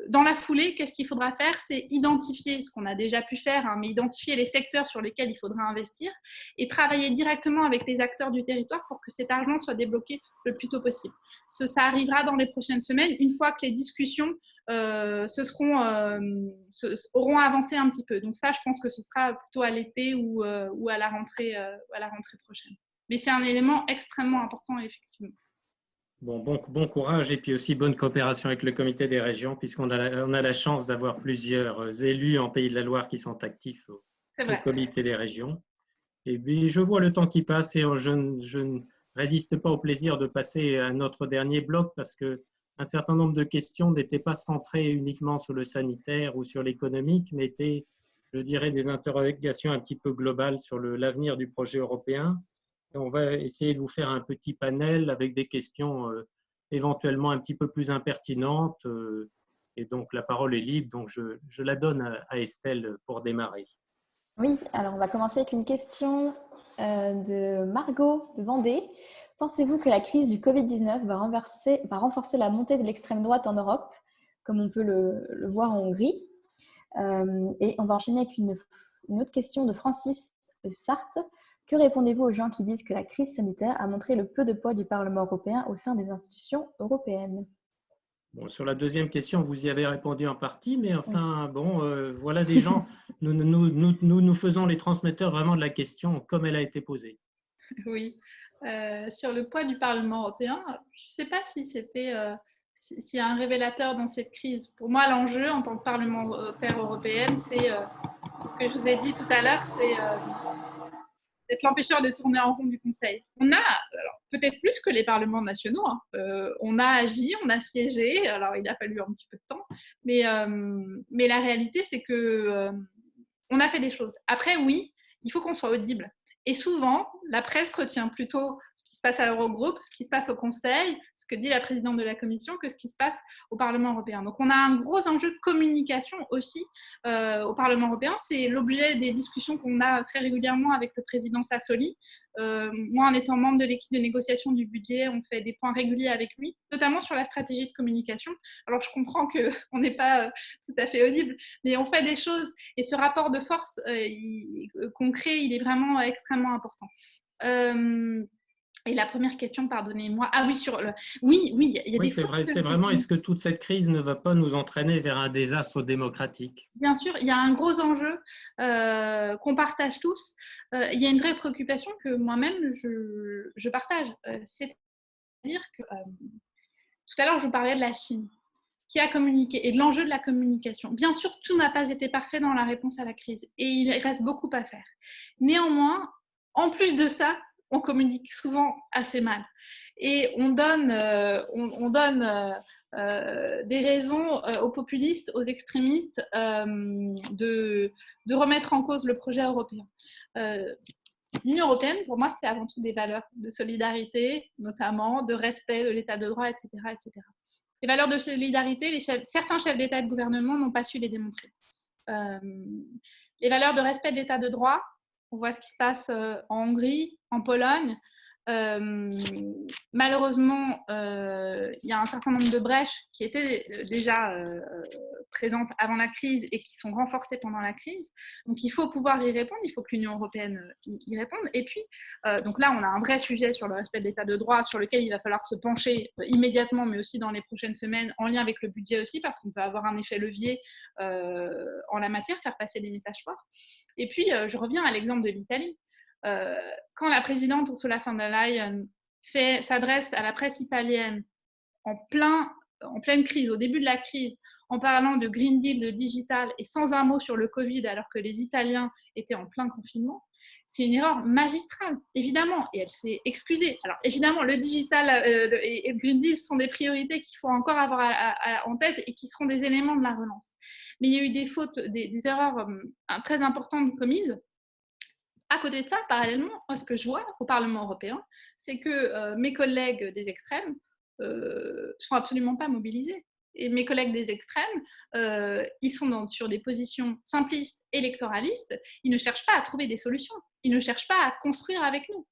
Dans la foulée, qu'est-ce qu'il faudra faire? C'est identifier ce qu'on a déjà pu faire, hein, mais identifier les secteurs sur lesquels il faudra investir et travailler directement avec les acteurs du territoire pour que cet argent soit débloqué le plus tôt possible. Ça arrivera dans les prochaines semaines, une fois que les discussions auront avancé un petit peu. Donc ça, je pense que ce sera plutôt à l'été ou à la rentrée prochaine. Mais c'est un élément extrêmement important, effectivement. Bon courage et puis aussi bonne coopération avec le comité des régions puisqu'on a la chance d'avoir plusieurs élus en Pays de la Loire qui sont actifs au comité des régions. Et puis je vois le temps qui passe et je ne résiste pas au plaisir de passer à notre dernier bloc parce qu'un certain nombre de questions n'étaient pas centrées uniquement sur le sanitaire ou sur l'économique, mais étaient, je dirais, des interrogations un petit peu globales sur l'avenir du projet européen. On va essayer de vous faire un petit panel avec des questions éventuellement un petit peu plus impertinentes. Et donc, la parole est libre. Donc, je la donne à Estelle pour démarrer. Oui, alors on va commencer avec une question de Margot de Vendée. Pensez-vous que la crise du Covid-19 va renforcer la montée de l'extrême droite en Europe, comme on peut le voir en Hongrie? Et on va enchaîner avec une autre question de Francis Sarthe. Que répondez-vous aux gens qui disent que la crise sanitaire a montré le peu de poids du Parlement européen au sein des institutions européennes? Bon, sur la deuxième question, vous y avez répondu en partie, mais enfin, voilà des gens, nous faisons les transmetteurs vraiment de la question comme elle a été posée. Oui, sur le poids du Parlement européen, je ne sais pas si c'était s'il y a un révélateur dans cette crise. Pour moi, l'enjeu en tant que parlementaire européenne, c'est ce que je vous ai dit tout à l'heure, c'est d'être l'empêcheur de tourner en rond du Conseil. On a, peut-être plus que les parlements nationaux, hein, on a agi, on a siégé, alors il a fallu un petit peu de temps, mais la réalité, c'est que on a fait des choses. Après, oui, il faut qu'on soit audible. Et souvent, la presse retient plutôt ce qui se passe à l'Eurogroupe, ce qui se passe au Conseil, ce que dit la présidente de la Commission, que ce qui se passe au Parlement européen. Donc, on a un gros enjeu de communication aussi au Parlement européen. C'est l'objet des discussions qu'on a très régulièrement avec le président Sassoli. Moi, en étant membre de l'équipe de négociation du budget, on fait des points réguliers avec lui, notamment sur la stratégie de communication. Alors, je comprends qu'on n'est pas tout à fait audible, mais on fait des choses et ce rapport de force qu'on crée, il est vraiment extrêmement important. Et la première question, pardonnez-moi. Ah oui, oui, il y a des c'est vrai, c'est vraiment, est-ce que toute cette crise ne va pas nous entraîner vers un désastre démocratique? Bien sûr, il y a un gros enjeu qu'on partage tous. Il y a une vraie préoccupation que moi-même, je partage. C'est-à-dire que tout à l'heure, je vous parlais de la Chine. qui a communiqué et de l'enjeu de la communication. Bien sûr, tout n'a pas été parfait dans la réponse à la crise et il reste beaucoup à faire. Néanmoins, en plus de ça, on communique souvent assez mal et on donne des raisons aux populistes, aux extrémistes de remettre en cause le projet européen. L'Union européenne, pour moi, c'est avant tout des valeurs de solidarité, notamment de respect de l'état de droit, etc., etc. Les valeurs de solidarité, certains chefs d'État et de gouvernement n'ont pas su les démontrer. Les valeurs de respect de l'état de droit, on voit ce qui se passe en Hongrie, en Pologne. Malheureusement, il y a un certain nombre de brèches qui étaient déjà présentes avant la crise et qui sont renforcées pendant la crise. Donc, il faut pouvoir y répondre, il faut que l'Union européenne y réponde. Et puis, donc là, on a un vrai sujet sur le respect de l'état de droit sur lequel il va falloir se pencher immédiatement, mais aussi dans les prochaines semaines, en lien avec le budget aussi, parce qu'on peut avoir un effet levier en la matière, faire passer des messages forts. Et puis, je reviens à l'exemple de l'Italie. Quand la présidente Ursula von der Leyen s'adresse à la presse italienne en pleine crise, au début de la crise, en parlant de Green Deal, de digital, et sans un mot sur le Covid, alors que les Italiens étaient en plein confinement, c'est une erreur magistrale, évidemment, et elle s'est excusée. Alors, évidemment, le digital et le Green Deal sont des priorités qu'il faut encore avoir en tête et qui seront des éléments de la relance. Mais il y a eu des fautes, des erreurs très importantes commises. À côté de ça, parallèlement, ce que je vois au Parlement européen, c'est que mes collègues des extrêmes sont absolument pas mobilisés. Et mes collègues des extrêmes, ils sont sur des positions simplistes, électoralistes. Ils ne cherchent pas à trouver des solutions. Ils ne cherchent pas à construire avec nous.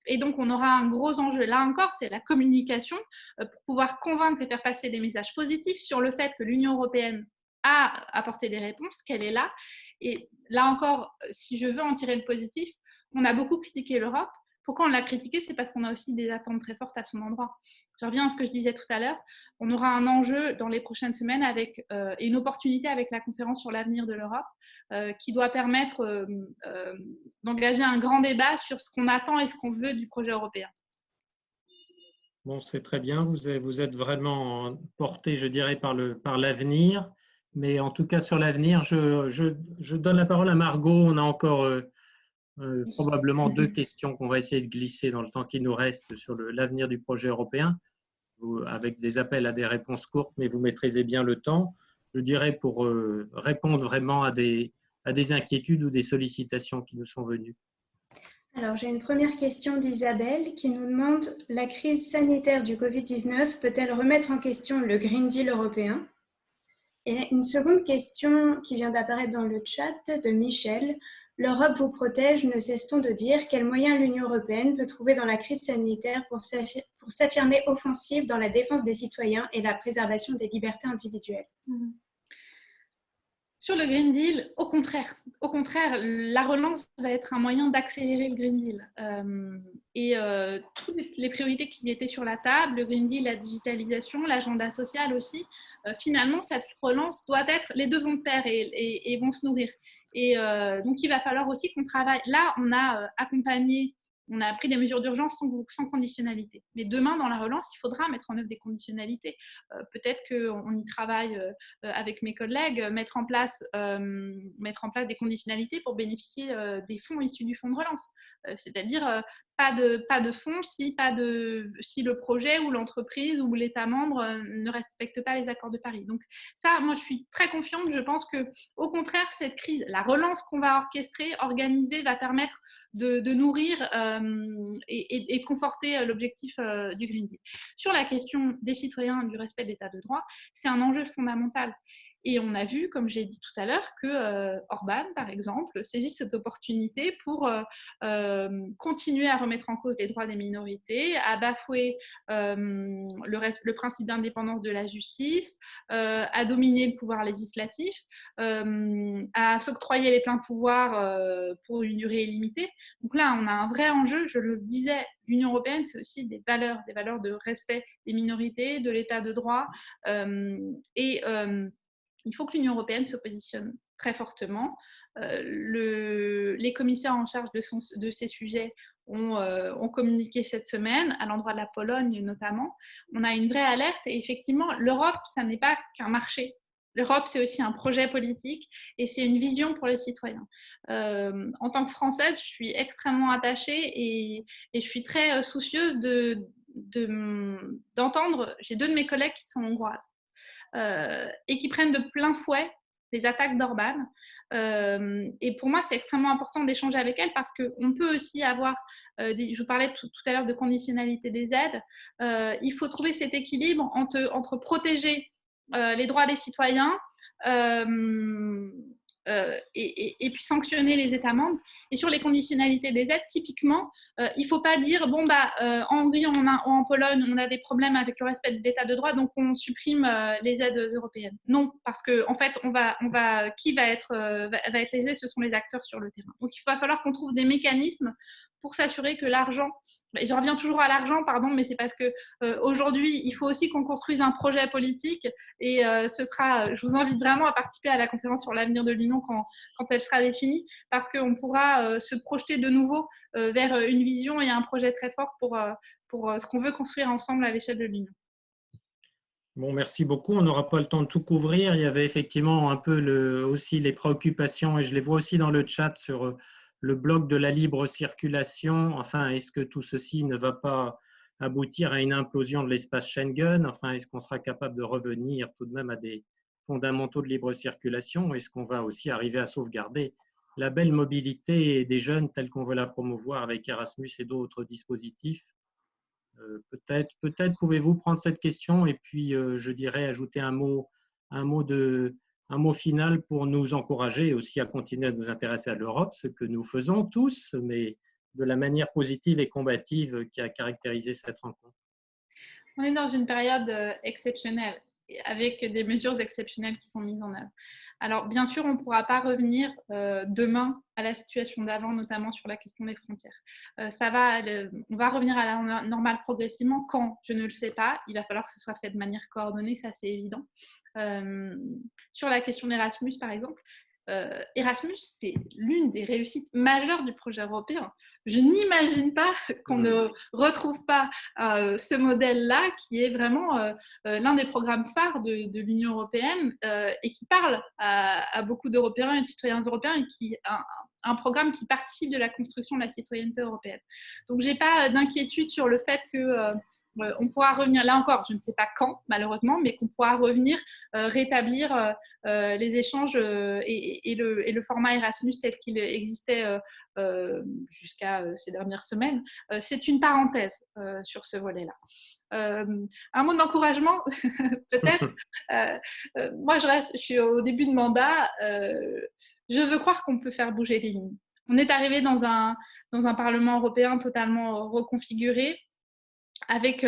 Et donc, on aura un gros enjeu. Là encore, c'est la communication pour pouvoir convaincre et faire passer des messages positifs sur le fait que l'Union européenne a apporté des réponses, qu'elle est là. Et là encore, si je veux en tirer le positif, on a beaucoup critiqué l'Europe. Pourquoi on l'a critiqué? C'est parce qu'on a aussi des attentes très fortes à son endroit. Je reviens à ce que je disais tout à l'heure. On aura un enjeu dans les prochaines semaines et une opportunité avec la conférence sur l'avenir de l'Europe qui doit permettre d'engager un grand débat sur ce qu'on attend et ce qu'on veut du projet européen. Bon, c'est très bien. Vous êtes vraiment porté, je dirais, par l'avenir. Mais en tout cas, sur l'avenir, je donne la parole à Margot. On a encore probablement 2 questions qu'on va essayer de glisser dans le temps qui nous reste sur l'avenir du projet européen, avec des appels à des réponses courtes, mais vous maîtrisez bien le temps. Je dirais pour répondre vraiment à des inquiétudes ou des sollicitations qui nous sont venues. Alors, j'ai une première question d'Isabelle qui nous demande « La crise sanitaire du Covid-19 peut-elle remettre en question le Green Deal européen ?» Et une seconde question qui vient d'apparaître dans le chat de Michel. « L'Europe vous protège, ne cesse-t-on de dire quels moyens l'Union européenne peut trouver dans la crise sanitaire pour s'affirmer offensive dans la défense des citoyens et la préservation des libertés individuelles ?» Sur le Green Deal, au contraire, la relance va être un moyen d'accélérer le Green Deal. Toutes les priorités qui étaient sur la table, le Green Deal, la digitalisation, l'agenda social aussi, finalement, cette relance doit être, les deux vont de pair et vont se nourrir. Donc, il va falloir aussi qu'on travaille. Là, on a accompagné, on a pris des mesures d'urgence sans conditionnalité. Mais demain, dans la relance, il faudra mettre en œuvre des conditionnalités. Peut-être qu'on y travaille avec mes collègues, mettre en place des conditionnalités pour bénéficier des fonds issus du fonds de relance. C'est-à-dire pas de fonds si le projet ou l'entreprise ou l'État membre ne respecte pas les accords de Paris. Donc ça, moi, je suis très confiante. Je pense qu'au contraire, cette crise, la relance qu'on va orchestrer, organiser, va permettre de nourrir et de conforter l'objectif du Green Deal. Sur la question des citoyens, du respect de l'état de droit, c'est un enjeu fondamental. Et on a vu, comme j'ai dit tout à l'heure, que Orban, par exemple, saisit cette opportunité pour continuer à remettre en cause les droits des minorités, à bafouer le principe d'indépendance de la justice, à dominer le pouvoir législatif, à s'octroyer les pleins pouvoirs pour une durée illimitée. Donc là, on a un vrai enjeu, je le disais, l'Union européenne, c'est aussi des valeurs de respect des minorités, de l'état de droit, il faut que l'Union européenne se positionne très fortement. Les commissaires en charge de ces sujets ont communiqué cette semaine, à l'endroit de la Pologne notamment. On a une vraie alerte et effectivement, l'Europe, ça n'est pas qu'un marché. L'Europe, c'est aussi un projet politique et c'est une vision pour les citoyens. En tant que Française, je suis extrêmement attachée et je suis très soucieuse d'entendre, j'ai 2 de mes collègues qui sont hongroises et qui prennent de plein fouet les attaques d'Orban. Et pour moi, c'est extrêmement important d'échanger avec elles parce qu'on peut aussi avoir, je vous parlais tout à l'heure de conditionnalité des aides, il faut trouver cet équilibre entre protéger les droits des citoyens et puis sanctionner les États membres. Et sur les conditionnalités des aides, typiquement, il ne faut pas dire bon, en Hongrie ou en Pologne, on a des problèmes avec le respect de l'état de droit, donc on supprime les aides européennes. Non, parce que en fait, qui va être lésé, ce sont les acteurs sur le terrain. Donc il va falloir qu'on trouve des mécanismes pour s'assurer que l'argent, et je reviens toujours à l'argent, pardon, mais c'est parce que aujourd'hui, il faut aussi qu'on construise un projet politique et je vous invite vraiment à participer à la conférence sur l'avenir de l'Union quand elle sera définie, parce qu'on pourra se projeter de nouveau vers une vision et un projet très fort pour ce qu'on veut construire ensemble à l'échelle de l'Union. Bon, merci beaucoup. On n'aura pas le temps de tout couvrir. Il y avait effectivement un peu aussi les préoccupations, et je les vois aussi dans le chat sur le bloc de la libre circulation. Enfin, est-ce que tout ceci ne va pas aboutir à une implosion de l'espace Schengen? Enfin, est-ce qu'on sera capable de revenir tout de même à des fondamentaux de libre circulation? Est-ce qu'on va aussi arriver à sauvegarder la belle mobilité des jeunes telle qu'on veut la promouvoir avec Erasmus et d'autres dispositifs? Peut-être pouvez-vous prendre cette question et puis je dirais ajouter un mot final pour nous encourager aussi à continuer à nous intéresser à l'Europe, ce que nous faisons tous, mais de la manière positive et combative qui a caractérisé cette rencontre. On est dans une période exceptionnelle, avec des mesures exceptionnelles qui sont mises en œuvre. Alors, bien sûr, on ne pourra pas revenir demain à la situation d'avant, notamment sur la question des frontières. On va revenir à la normale progressivement. Quand? Je ne le sais pas. Il va falloir que ce soit fait de manière coordonnée, ça c'est évident. Sur la question d'Erasmus, par exemple, Erasmus, c'est l'une des réussites majeures du projet européen. Je n'imagine pas qu'on ne retrouve pas ce modèle-là qui est vraiment l'un des programmes phares de l'Union européenne et qui parle à beaucoup d'Européens et de citoyens européens et qui un programme qui participe de la construction de la citoyenneté européenne. Donc, je n'ai pas d'inquiétude sur le fait que on pourra revenir, là encore, je ne sais pas quand, malheureusement, mais qu'on pourra revenir rétablir les échanges et le format Erasmus tel qu'il existait jusqu'à ces dernières semaines. C'est une parenthèse sur ce volet-là. Un mot d'encouragement, peut-être. Moi, je suis au début de mandat. Je veux croire qu'on peut faire bouger les lignes. On est arrivé dans un Parlement européen totalement reconfiguré, avec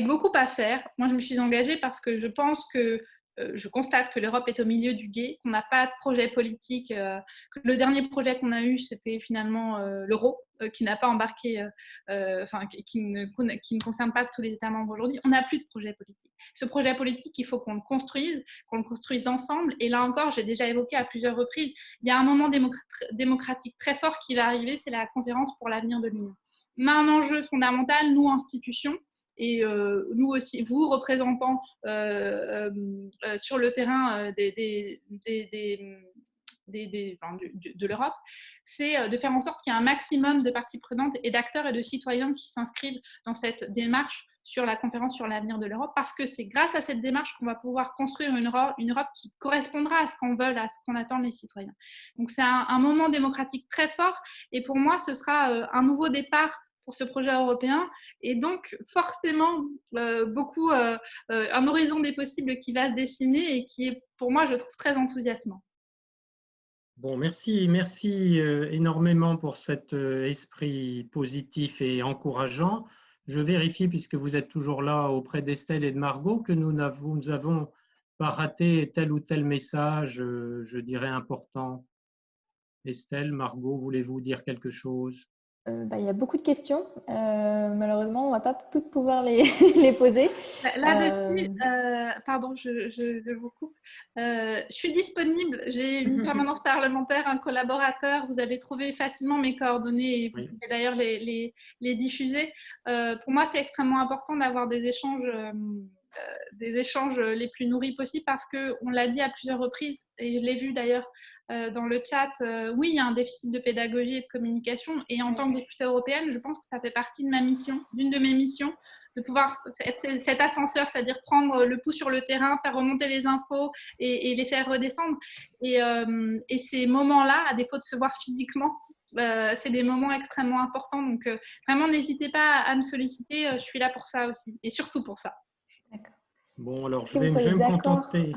beaucoup à faire. Moi, je me suis engagée parce que je pense que je constate que l'Europe est au milieu du gué, qu'on n'a pas de projet politique, que le dernier projet qu'on a eu, c'était finalement l'euro, qui n'a pas embarqué, qui ne concerne pas tous les États membres aujourd'hui. On n'a plus de projet politique. Ce projet politique, il faut qu'on le construise ensemble. Et là encore, j'ai déjà évoqué à plusieurs reprises, il y a un moment démocratique très fort qui va arriver, c'est la conférence pour l'avenir de l'Union. On a un enjeu fondamental, nous, institutions, et nous aussi, vous, représentants sur le terrain de l'Europe, c'est de faire en sorte qu'il y ait un maximum de parties prenantes et d'acteurs et de citoyens qui s'inscrivent dans cette démarche sur la conférence sur l'avenir de l'Europe, parce que c'est grâce à cette démarche qu'on va pouvoir construire une Europe qui correspondra à ce qu'on veut, à ce qu'on attend les citoyens. Donc c'est un moment démocratique très fort, et pour moi, ce sera un nouveau départ pour ce projet européen, et donc forcément un horizon des possibles qui va se dessiner et qui est, pour moi, je trouve très enthousiasmant. Bon, merci énormément pour cet esprit positif et encourageant. Je vérifie, puisque vous êtes toujours là auprès d'Estelle et de Margot, que nous n'avons pas raté tel ou tel message, je dirais, important. Estelle, Margot, voulez-vous dire quelque chose? Il y a beaucoup de questions. Malheureusement, on ne va pas toutes pouvoir les, les poser. Là-dessus, pardon, je vous coupe. Je suis disponible. J'ai une permanence parlementaire, un collaborateur. Vous allez trouver facilement mes coordonnées et vous pouvez d'ailleurs les diffuser. Pour moi, c'est extrêmement important d'avoir des échanges les plus nourris possibles parce qu'on l'a dit à plusieurs reprises et je l'ai vu d'ailleurs dans le chat, oui, il y a un déficit de pédagogie et de communication et en tant que députée européenne, je pense que ça fait partie de ma mission, d'une de mes missions, de pouvoir être cet ascenseur, c'est-à-dire prendre le pouls sur le terrain, faire remonter les infos et les faire redescendre. Et ces moments-là, à défaut de se voir physiquement, c'est des moments extrêmement importants. Donc, vraiment, n'hésitez pas à me solliciter. Je suis là pour ça aussi et surtout pour ça. Bon, alors je vais me contenter.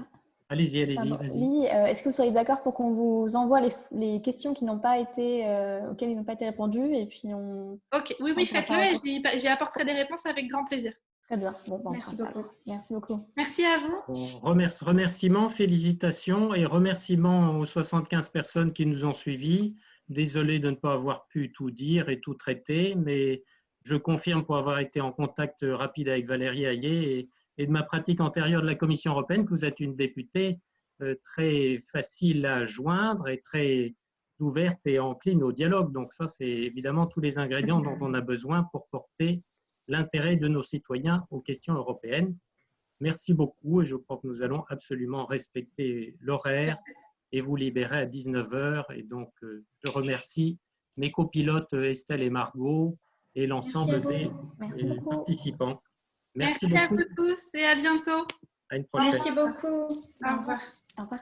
Allez-y, vas-y. Oui, est-ce que vous seriez d'accord pour qu'on vous envoie les questions qui n'ont pas été, auxquelles ils n'ont pas été répondus et puis on... Ok, oui, faites-le et j'y apporterai des réponses avec grand plaisir. Très bien. Bon, merci beaucoup. Merci beaucoup. Merci à vous. Bon, remerciements, félicitations et remerciements aux 75 personnes qui nous ont suivis. Désolé de ne pas avoir pu tout dire et tout traiter, mais je confirme pour avoir été en contact rapide avec Valérie Hayet et de ma pratique antérieure de la Commission européenne que vous êtes une députée très facile à joindre et très ouverte et encline au dialogue. Donc ça, c'est évidemment tous les ingrédients dont on a besoin pour porter l'intérêt de nos citoyens aux questions européennes. Merci beaucoup et je crois que nous allons absolument respecter l'horaire et vous libérer à 19h. Et donc, je remercie mes copilotes Estelle et Margot et l'ensemble des participants. Merci à vous tous et à bientôt. À une prochaine. Merci beaucoup. Au revoir. Au revoir.